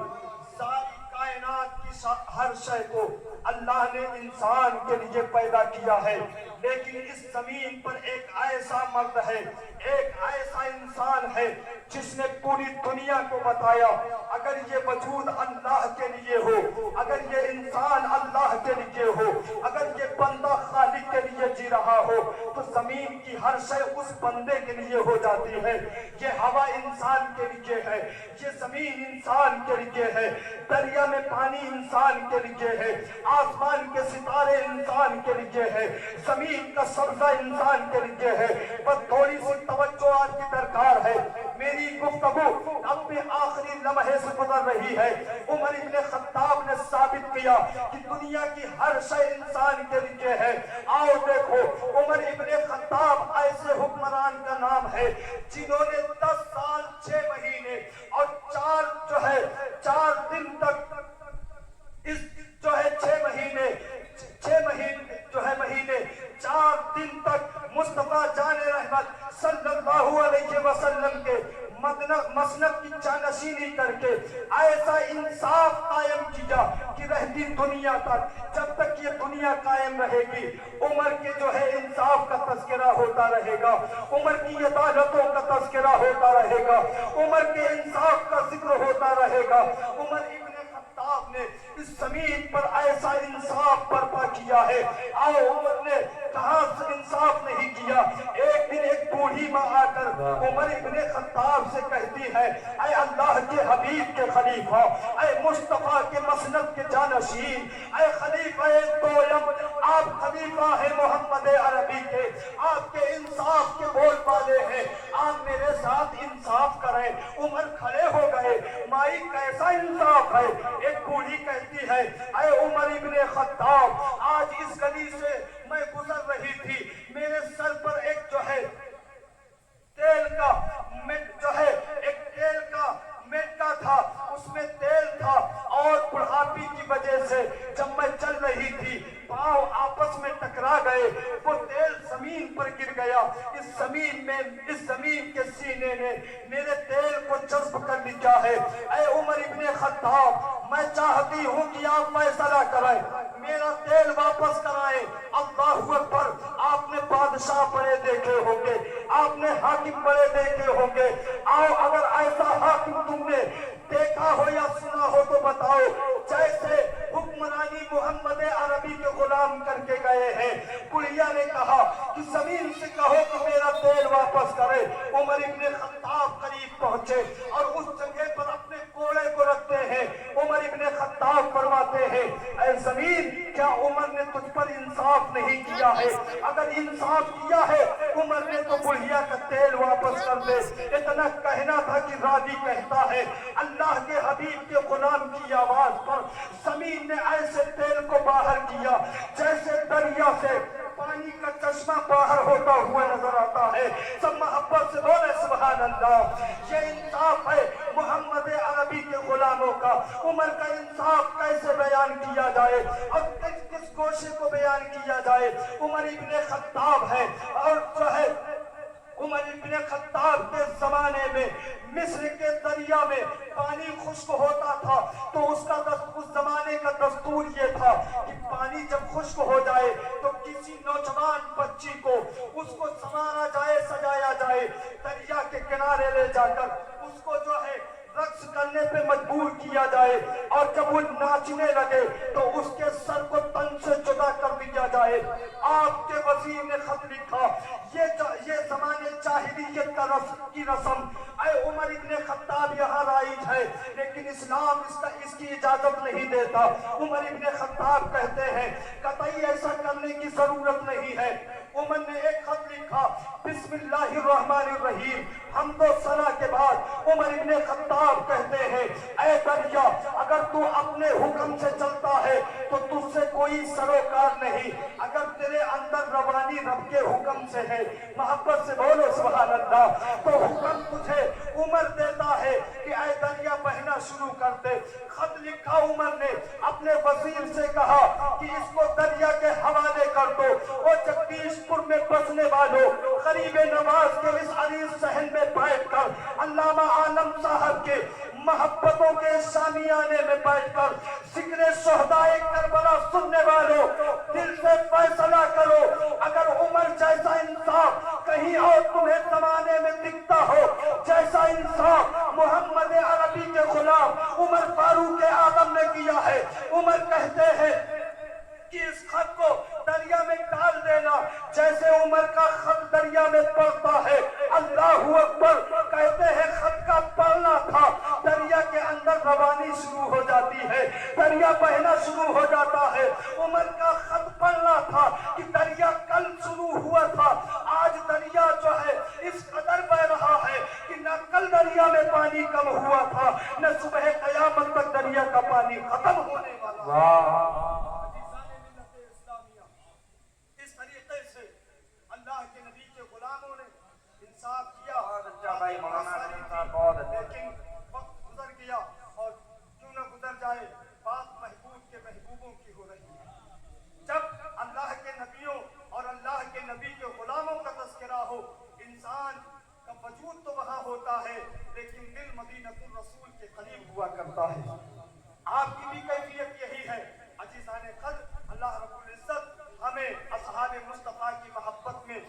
सारी कायनात की हर शय को अल्लाह ने इंसान के लिए पैदा किया है, लेकिन इस जमीन पर एक ऐसा मर्द है, एक ऐसा इंसान है जिसने पूरी दुनिया को बताया, अगर ये वजूद अल्लाह के लिए हो, अगर ये इंसान अल्लाह के लिए हो हर शय उस बंदे के लिए हो जाती है। ये हवा इंसान के लिए है, ये जमीन इंसान के लिए है, दरिया में पानी इंसान के लिए है, आसमान के सितारे इंसान के लिए है, जमीन का सब्जा इंसान के लिए है। बस थोड़ी सी तवज्जो आपकी दरकार है। मेरी गुफ्तगू अपने आखिरी लम्हे से गुजर रही है। उमर इब्ने खत्ताब ने साबित किया कि दुनिया की हर शय इंसान के लिए है। आओ देखो, उमर इब्ने खत्ताब ऐसे हुक्मरान का नाम है जिन्होंने 10 साल 6 महीने और 4 दिन तक इस 6 महीने 4 दिन तक मुस्तफा जाने रहमत सल्लल्लाहु अलैहि वसल्लम के मसनद की जानशीनी करके ऐसा इंसाफ कायम किया कि रहती दुनिया तक, जब तक ये दुनिया कायम रहेगी, उमर के इंसाफ का तज़किरा होता रहेगा, उमर की अदालतों का तज़किरा होता रहेगा, उमर के इंसाफ का जिक्र होता रहेगा। उमर इब्ने खत्ताब ने इस जमीन पर ऐसा इंसाफ बर्पा किया है। आओ, उमर ने कहाँ से इंसाफ नहीं किया। एक दिन एक बूढ़ी माँ आकर उमर इब्ने खत्ताब से कहती है, ऐ अल्लाह के हबीब के खलीफा, ऐ मुस्तफा के मसनद के जानशीन, ऐ खलीफा दोयम, आप खलीफा है मोहम्मद अरबी के, आपके इंसाफ के बोल वाले हैं, आप मेरे साथ इंसाफ करें। उमर खड़े हो गए। माई कैसा इंसाफ है? एक बूढ़ी कहती है, ऐ उमर इब्ने खत्ताब, आज इस गली से मैं गुजर रही थी, मेरे सर पर एक तेल का मेटका था, उसमें तेल था, और बुढ़ापी की वजह से जब मैं चल रही थी पांव आपस में टकरा गए, वो तेल जमीन पर गिर गया। इस जमीन के सीने ने मेरे तेल को जज्ब कर लिया है। ऐ उमर इब्ने खत्ताब, मैं चाहती हूँ कि आप फैसला करें, मेरा तेल वापस कराएं। अल्लाहु अकबर। आपने बादशाह बड़े देखे होंगे, आपने हाकिम बड़े देखे होंगे। आओ, अगर ऐसा हाकिम तुमने देखा हो या सुना हो तो बताओ, जैसे हुक्मरानी मोहम्मद अरबी के गुलाम करके गए हैं। कुलिया ने कहा कि जमीन से कहो कि मेरा तेल वापस करे। उमर इब्ने खत्ताब करीब पहुंचे और उस जगह पर अपने कोड़े को रखते हैं। उमर इब्ने खत्ताब फरमाते हैं, ऐ जमीन, क्या उमर ने तुझ पर इंसाफ नहीं किया है? अगर इंसाफ किया है उमर ने तो बुढ़िया का तेल वापस कर दे। इतना कहना था कि रावी कहता है, अल्लाह के हबीब के गुलाम की आवाज पर जमीन ने ऐसे तेल को बाहर किया जैसे दरिया से पानी का चश्मा बाहर होता हुआ नजर आता है। सब मोहब्बत से बोले सुभान अल्लाह। ये इंसाफ है मोहम्मद अरबी के गुलामों का। उमर का इंसाफ कैसे बयान किया जाए और किस गोशे को बयान किया जाए? उमर इब्ने खत्ताब है, और उमर इब्ने खत्ताब के जमाने में मिस्र के दरिया में पानी खुश्क होता था तो उस जमाने का दस्तूर ये था कि पानी जब खुश्क हो जाए तो किसी नौजवान बच्ची को उसको संवारा जाए, सजाया जाए, दरिया के किनारे ले जाकर उसको रक्स करने पे मजबूर किया जाए, और जब वो नाचने लगे तो उसके सर को तन से जुदा कर दिया जाए। आपके वजीर ने खत लिखा, ये जमाने जाहिलियत की रस्म। ऐ उमर इब्ने खत्ताब यहाँ राइज है, लेकिन इस्लाम इसकी इजाजत नहीं देता। उमर इब्ने खत्ताब कहते हैं, कतई ऐसा करने की जरूरत नहीं है। उमर ने एक खत लिखा, बिस्मिल्लाहिर्रहमानिर्रहीम, हमदो सना के बाद उमर इब्ने खत्ताब कहते हैं, ऐ दरिया, अगर तू अपने हुक्म से चलता है तो तुझसे कोई सरोकार नहीं, अगर तेरे अंदर रवानी रब के हुक्म से है, मोहब्बत से बोलो सुभान अल्लाह, तो हुक्म तुझे उमर देता है कि ऐ दरिया बहना शुरू कर दे। खत लिखा उमर ने, अपने वजीर से कहा कि इसको दरिया के हवाले कर दो। और जगदीशपुर में बसने वालों, करीब नवाज के इस अजीज सहन में बैठकर अल्लामा आलम साहब के मोहब्बतों के शामियाने में बैठकर जिक्र शोहदाए करबला सुनने वालों, दिल से फैसला करो, अगर उमर जैसा इंसाफ कहीं और तुम्हें जमाने में दिखता हो, जैसा इंसाफ मोहम्मद अरबी के गुलाम उमर फारूक आजम ने किया है। उमर कहते हैं कि इस खत को दरिया में डाल दे। देना। जैसे उमर का खत दरिया में पड़ता है, अल्लाह अकबर कहते हैं, खत का पढ़ना था, दरिया के अंदर रवानी शुरू हो जाती है, दरिया बहना शुरू हो जाता है। उमर का खत पढ़ना था कि दरिया कल शुरू हुआ था, आज दरिया जो है इस कदर बह रहा है कि न कल दरिया में पानी कम हुआ था, न सुबह कयामत तक दरिया का पानी खत्म होने वाला। इस तरीके से अल्लाह के नबी के गुलामों ने इंसाफ किया। लेकिन वक्त गुजर गया और क्यों न गुजर जाए, बात महबूब के महबूबों की हो रही है। जब अल्लाह के नबियों और अल्लाह के नबी के गुलामों का तज़किरा हो, इंसान का वजूद तो वहाँ होता है, लेकिन दिल मदीनतुर रसूल के करीब हुआ करता है। आपकी भी कैफियत यही है। अजीज़ान क़द्र, अल्लाह रब्बुल इज़्ज़त हमें असहाबे मुस्तफ़ा की मोहब्बत में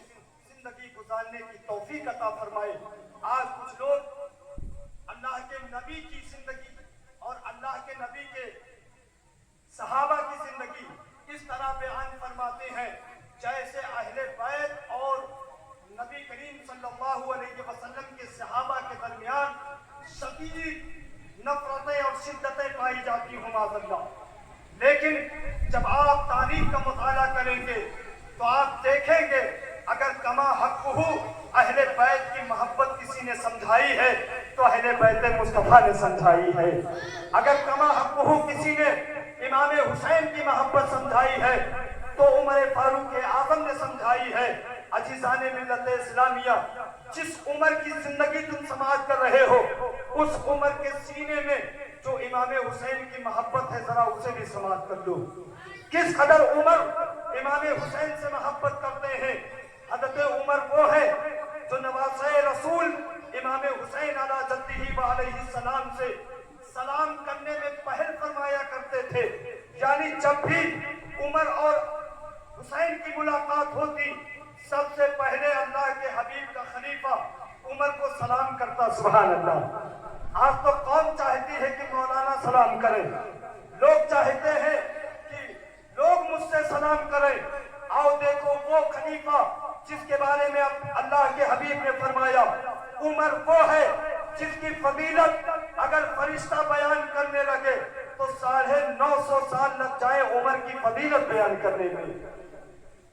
जिंदगी गुजारने की तौफीक अता फरमाए। आज कुछ लोग अल्लाह के नबी की जिंदगी और अल्लाह के नबी के सहाबा की जिंदगी इस तरह बयान फरमाते हैं जैसे अहले बैत और नबी करीम सल्लल्लाहु अलैहि वसल्लम के सहाबा के दरमियान शदीद नफरतें और शिद्दतें पाई जाती हों माज़अल्लाह। लेकिन जब आप तारीख का मुताला करेंगे तो आप देखेंगे, अगर कमा हक़्क़ुहु अहले बैत की मोहब्बत किसी ने समझाई है तो अहले बैत मुस्तफ़ा ने समझाई है। अगर कमा हक़्क़ुहु किसी ने इमाम हुसैन की मोहब्बत समझाई है तो उमर फारूक आज़म ने समझाई है। अजीज़ाने मिल्लत इस्लामिया, जिस उम्र की जिंदगी तुम समाज कर रहे हो, उस उम्र के सीने में जो इमाम हुसैन की मोहब्बत है, जरा उसे भी समाज कर लो। किस कदर उमर इमाम हुसैन से मोहब्बत करते हैं। हज़रत उमर वो है जो नवासे रसूल इमाम हुसैन अला जद्दिही व अलैहि सलाम से सलाम करने में पहल फरमाया करते थे। यानी जब भी उमर और हुसैन की मुलाकात होती, सबसे पहले अल्लाह के हबीब का खलीफा उमर को सलाम करता। सुभान अल्लाह। आज तो कौन चाहती है कि मौलाना सलाम करें, लोग चाहते हैं कि लोग मुझसे सलाम करें। आओ देखो वो खलीफा जिसके बारे में अल्लाह के हबीब ने फरमाया, उमर वो है जिसकी फजीलत अगर फरिश्ता बयान करने लगे तो 950 साल लग जाए उमर की फजीलत बयान करने में।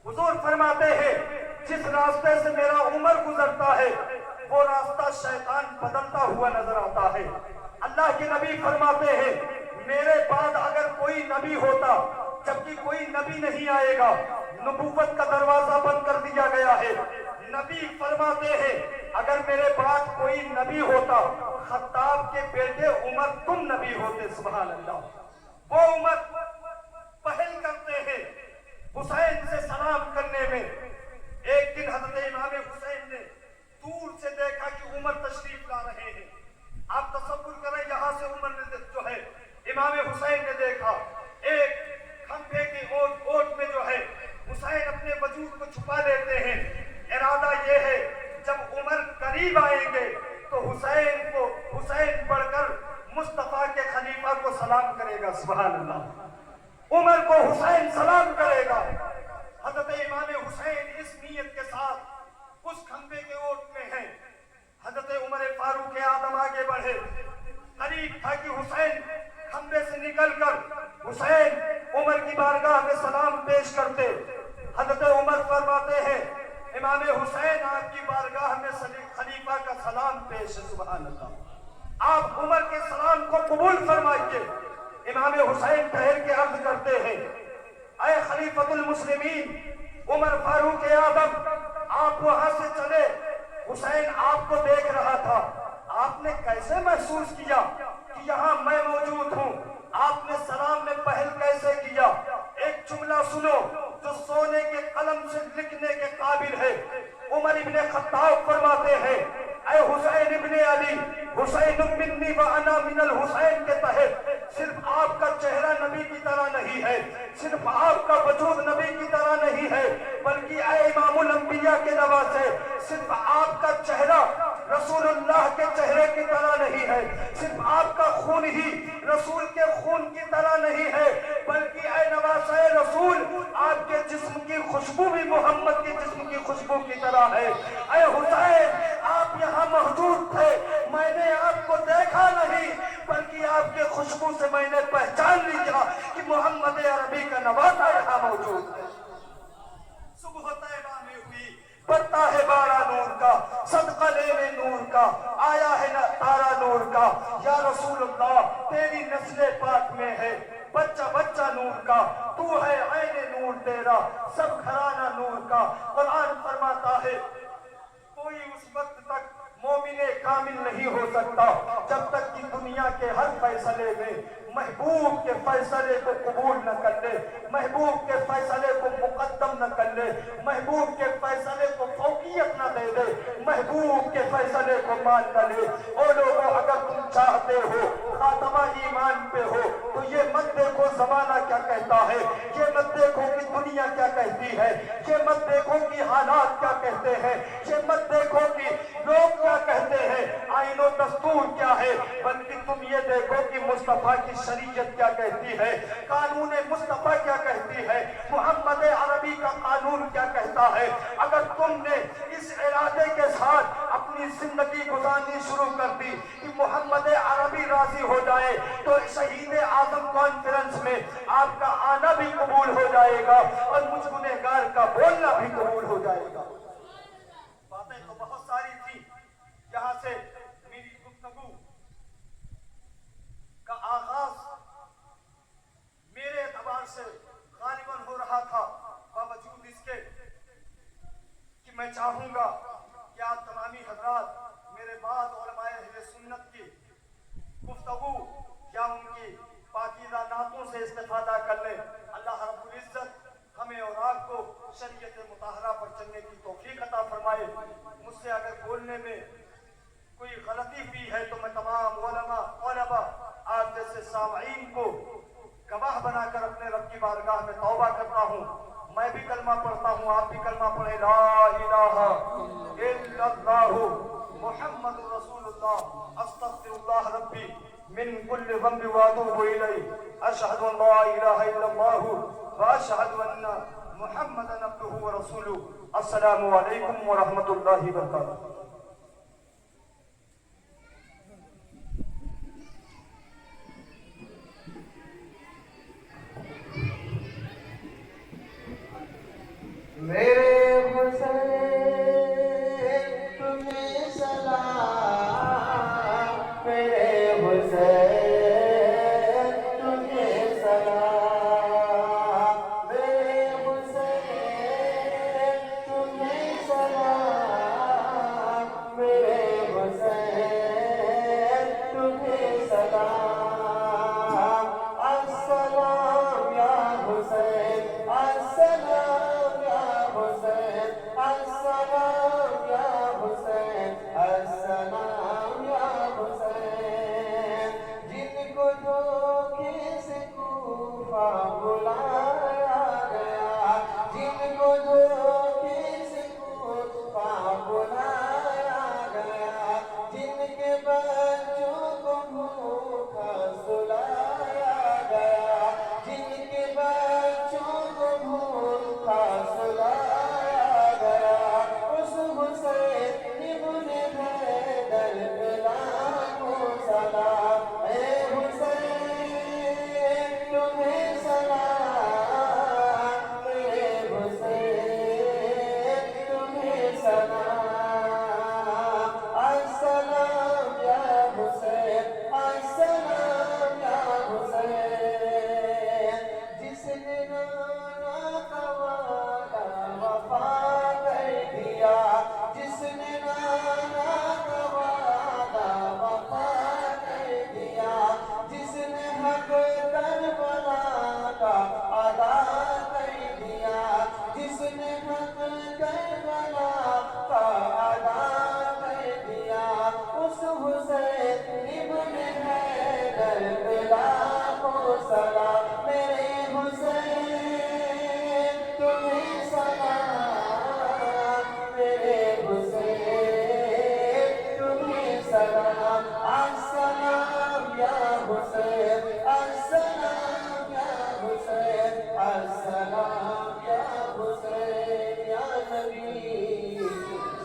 हुजूर फरमाते हैं, जिस रास्ते से मेरा उमर गुजरता है वो रास्ता शैतान बदलता हुआ नजर आता है। अल्लाह के नबी फरमाते हैं, मेरे बाद अगर कोई नबी होता, जबकि कोई नबी नहीं आएगा, नबूवत का दरवाजा बंद कर दिया गया है। नबी फरमाते हैं, अगर मेरे बाद कोई नबी होता, खत्ताब के बेटे उमर तुम नबी होते। सुभान अल्लाह। वो उमर पहल करते हैं हुसैन से सलाम करने में। एक दिन हजरत इमाम हुसैन ने दूर से देखा कि उमर तशरीफ ला रहे हैं। आप तसव्वुर करें, यहाँ से उमर ने जो है इमाम हुसैन ने देखा, एक खंभे की ओट में जो है हुसैन अपने वजूद को छुपा लेते हैं। इरादा ये है जब उमर करीब आएंगे तो हुसैन बढ़कर मुस्तफा के खलीफा को सलाम करेगा। सुभान अल्लाह। उमर को हुसैन सलाम करेगा। हजरत इमाम हुसैन इस नीयत के साथ उस खंबे के ओट में है। हजरत उमर फारूक आज़म आगे बढ़े, करीब था कि हुसैन खंबे से निकलकर हुसैन उमर की बारगाह में सलाम पेश करते। हजरत उमर फरमाते हैं, इमाम हुसैन आपकी बारगाह में खलीफा का सलाम पेश है। सुभान अल्लाह। आप उमर के सलाम को कबूल फरमाइए। इमाम हुसैन ठहर के अर्ज करते हैं, ऐ खलीफतुल मुस्लिमीन उमर फारूक आज़म, आप वहां से चले, हुसैन आपको देख रहा था, आपने कैसे महसूस किया कि यहाँ मैं मौजूद हूँ? आपने सलाम में पहल कैसे किया? एक जुमला सुनो जो सोने के कलम से लिखने के काबिल है। उमर इब्ने खत्ताब फरमाते हैं, ऐ हुसैन इब्ने अली, हुसैन मिन्नी व अना मिनल हुसैन के तहत सिर्फ आपका चेहरा नबी की तरह नहीं है, सिर्फ आपका वजूद नबी की तरह नहीं है, बल्कि ऐ इमामुल अंबिया के नवासे, सिर्फ आपका चेहरा रसूलुल्लाह के चेहरे की तरह नहीं है, सिर्फ आपका खून ही रसूल के खून की तरह नहीं है, बल्कि ऐ नवासे रसूल आपके जिस्म की खुशबू खुशबू भी मोहम्मद के जिस्म की खुशबू की तरह है। ऐ हुसैन आप यहाँ मौजूद थे, मैंने आपको देखा नहीं बल्कि आपके खुशबू से मैंने पहचान लिया कि मोहम्मद अरबी का नवासा यहाँ मौजूद है। सुबह तैबा में हुई बढ़ता है बाड़ा नूर का, सदका लेने नूर का, आया है न तारा नूर का। या रसूलुल्लाह तेरी नस्ले पाक में है बच्चा बच्चा नूर का, तू है ऐने नूर तेरा सब घराना नूर का। कुरान फरमाता है कोई उस वक्त तक मोमिने कामिल नहीं हो सकता जब तक कि दुनिया के हर फैसले में महबूब के फैसले को कबूल न कर ले, महबूब के फैसले को मुकद्दम न कर ले, महबूब के फैसले को फौकियत न दे दे, महबूब के फैसले को मान न ले। ओ लोगों अगर तुम चाहते हो खातमा ईमान पे हो तो ये मत देखो जमाना क्या कहता है, ये मत देखो कि दुनिया क्या कहती है, ये मत देखो कि हालात क्या कहते हैं, ये मत देखो कि लोग क्या कहते हैं, आईनो दस्तूर क्या है, बल्कि तुम ये देखो कि मुस्तफा की शरीयत क्या कहती है, कानून मुस्तफा क्या कहती है, मोहम्मद अरबी का कानून क्या कहता है। अगर तुमने इस इरादे के साथ अपनी जिंदगी गुजारनी शुरू कर दी कि मोहम्मद अरबी राजी हो जाए तो शहीद आजम कॉन्फ्रेंस में आपका आना भी कबूल हो जाएगा और मुझ गुनहगार का बोलना भी कबूल हो जाएगा। बातें तो बहुत सारी थी, यहाँ से मेरी गुफ्तगू का आगाज मेरे एतबार से गालिबन हो रहा था, बावजूद इसके कि मैं चाहूंगा कि आप तमामी हजरात मेरे बाद उलमाए अहले सुन्नत की गुफ्तगू या उनकी पाकीज़ा नातों से इस्तिफादा कर लें। अल्लाह रब्बुल इज्जत हमें और आपको शरीयत मुताहरा पर चलने की तौफीक अता फरमाए। मुझसे अगर बोलने में कोई गलती हुई है तो मैं तमाम उलमा आप जैसे सामईन को गवाह बनाकर अपने रब की बारगाह में तौबा करता हूँ। मैं भी कलमा पढ़ता हूँ, आप भी कलमा पढ़े, ला इलाहा इल्लल्लाहु मुहम्मदुर रसूलुल्लाह अस्तगफिरुल्लाह रब्बी मिन कुल्लि ज़ंबि व अतूबु इलैहि अशहदु अन ला इलाहा इल्लल्लाहु व अशहदु अन्ना मुहम्मदन अब्दुहु व रसूलुहु। अस्सलामु अलैकुम व रहमतुल्लाहि व बरकातुहू। मेरे हुसैन तुम्हें सलाम, मेरे हुसैन तुम्हें सलाम, मेरे हुसैन तुम्हें सलाम, मेरे हुसैन तुम्हें सलाम। अस्सलाम या हुसैन, अस्सलाम या हुसैन।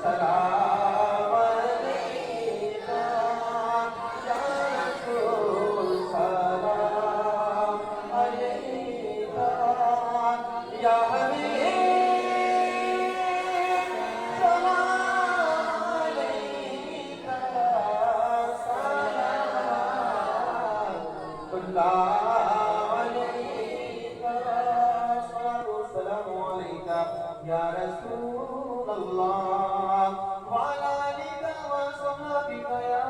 सलाम अलैका या रसूल सलाम अलैका या हबीब सलाम अलैका सलाम अलैका सलाम अलैका या रसूल अल्लाह वाला आलिका व सहाबिका या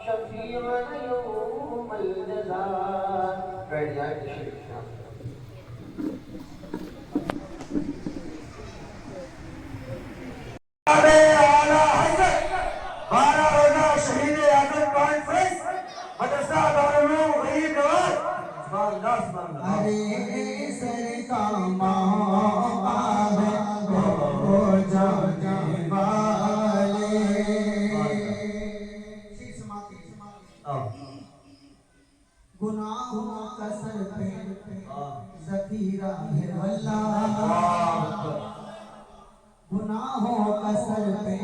शफीअना यौमल जज़ा। बैठ जाए तशरीफ। अरे सर का हो जाने वाले गुनाहों का सर पे ज़खीरा है अल्लाह, गुनाहों का सर पे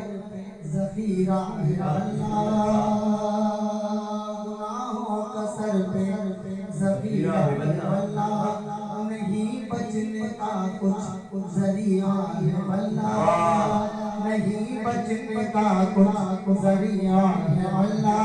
ज़खीरा है अल्लाह, गुनाहों का सर पे ज़खीरा है अल्लाह, नहीं बचने का कुछ ज़रिया है अल्लाह, नहीं बचने का कुछ ज़रिया है अल्लाह।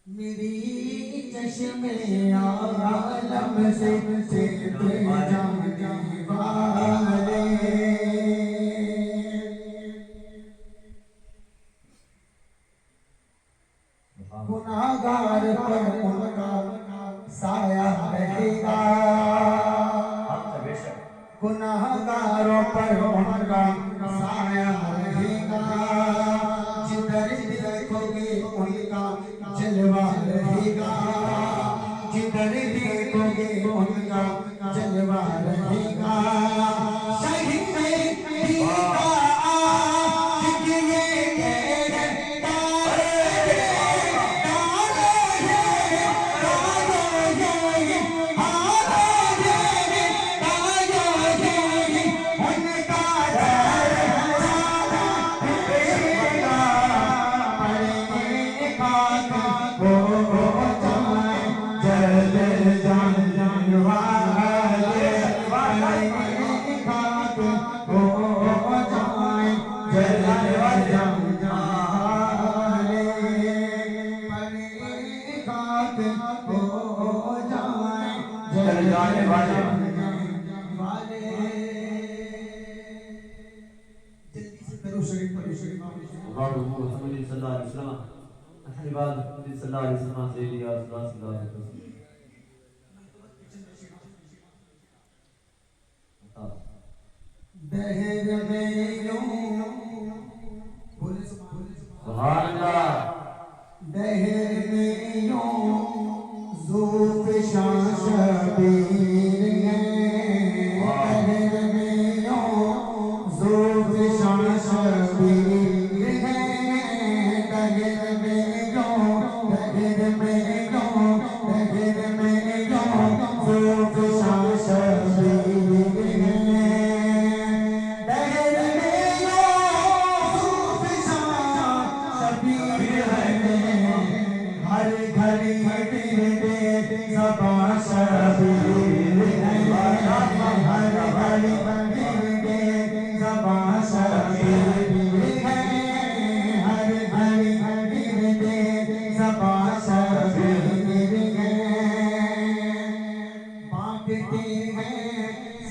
मेरी चश्मे आलम से चेते जाने वाले गुनाहगार पर उनका साया रहेगा, गुनाहगारों पर उनका साया रहेगा, जिधर देखोगे उनका जलवा रहेगा, जिधर देखोगे उनका जलवा रहेगा। दहर में यूं दहर में यूं ज़ुल्फ़ शाह शबीर हैं, दहर में यूं ज़ुल्फ़ शाह शबीर हैं, दहर में यूं दहर में यूं दहर में यूं ज़ुल्फ़ शाह शबीर हैं।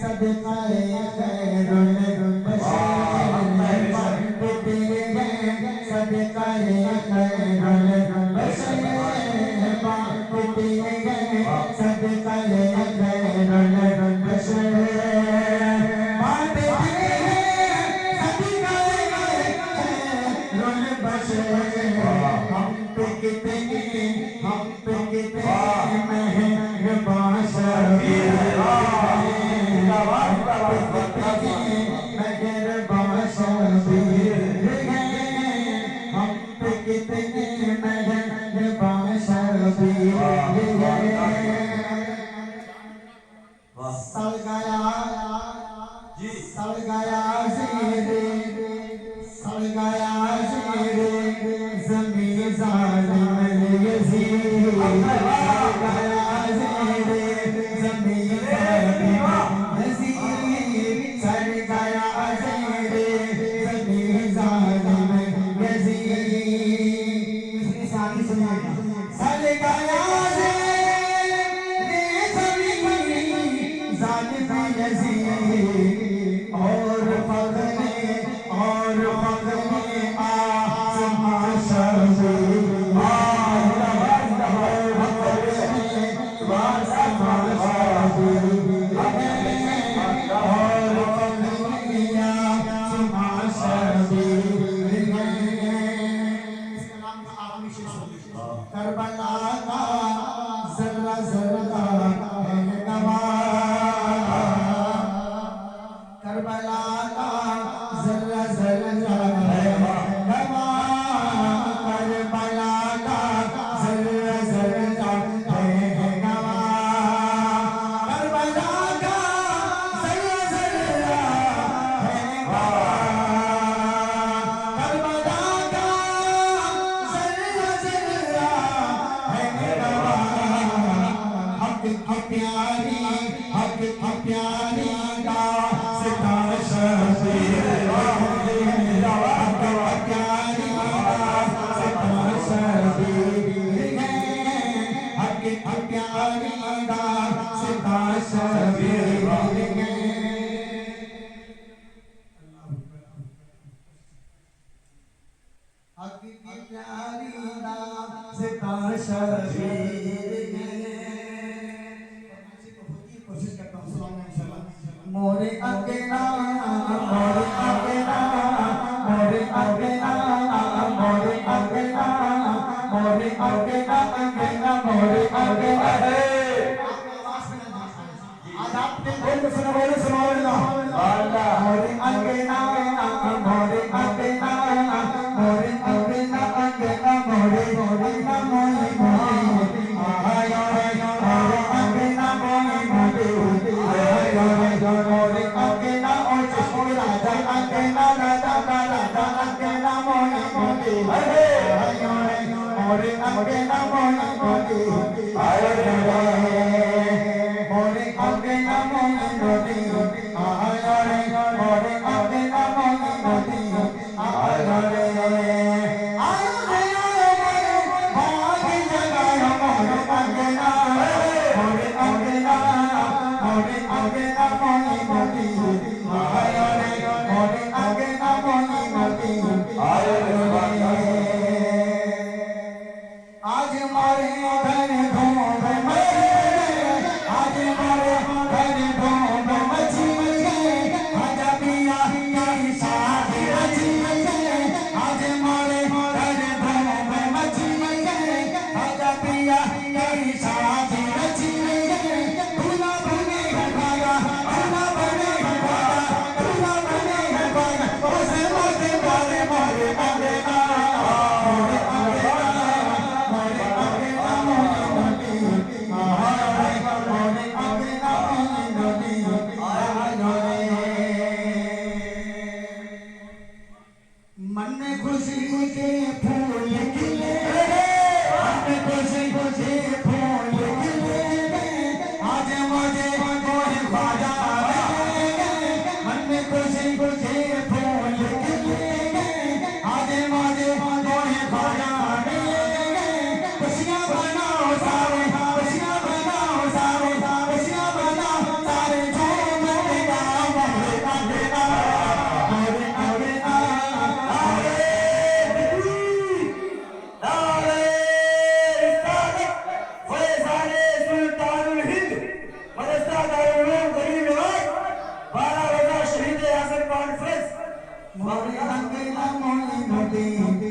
सदक़े खैरुल ظالم یزید اور فخر آسمان شبیر کربلا کا ذرہ ذرہ ہے نواز کربلا کا ذرہ ذرہ ہے نواز کربلا کا ذرہ ذرہ ہے نواز کربلا کا ذرہ ذرہ ہے نواز کربلا کا ذرہ ذرہ حق پیاری داستاں شبیر حق پیاری داستاں شبیر حق پیاری داستاں شبیر حق کی پیاری داستاں شبیر کوشش کرتا ہوں سلام انشاءاللہ مورے اگنا مورے اگنا مورے اگنا مورے اگنا مورے اگنا اگنا مورے اگنا آج آپ نے بول کے سنا بولے سبحان اللہ مورے اگنا مورے اگنا مورے اگنا اگنا مورے اگنا مورے آیا مورے اگنا مورے مورے اگنا اور چشمے راجا اگنا راجا راجا اگنا مورے مورے اگنا مورے مورے اگنا مورے مورے اگنا مورے آج ہمارے گھر دھوم مچی آج ہمارے گھر دھوم مچی آجا پیا کی شادی رچی آج ہمارے گھر دھوم مچی آجا پیا کی شادی رچی دھولا بنے ہے بھایا دھولا بنے ہے بھایا دھولا بنے ہے بھایا اسے موتے والے مارے مارے من میں خوشی کے پھول کھلے من میں خوشی کے پھول کھلے آج مجھے کوئی خواجہ من میں خوشی کے پھول کھلے آج مجھے کوئی خواجہ خوشیاں بناؤ سارے خوشیاں بناؤ سارے خوشیاں بناؤ سارے جھوم کے گاؤں مورے اگنا مورے اگنا مورے اگنا مورے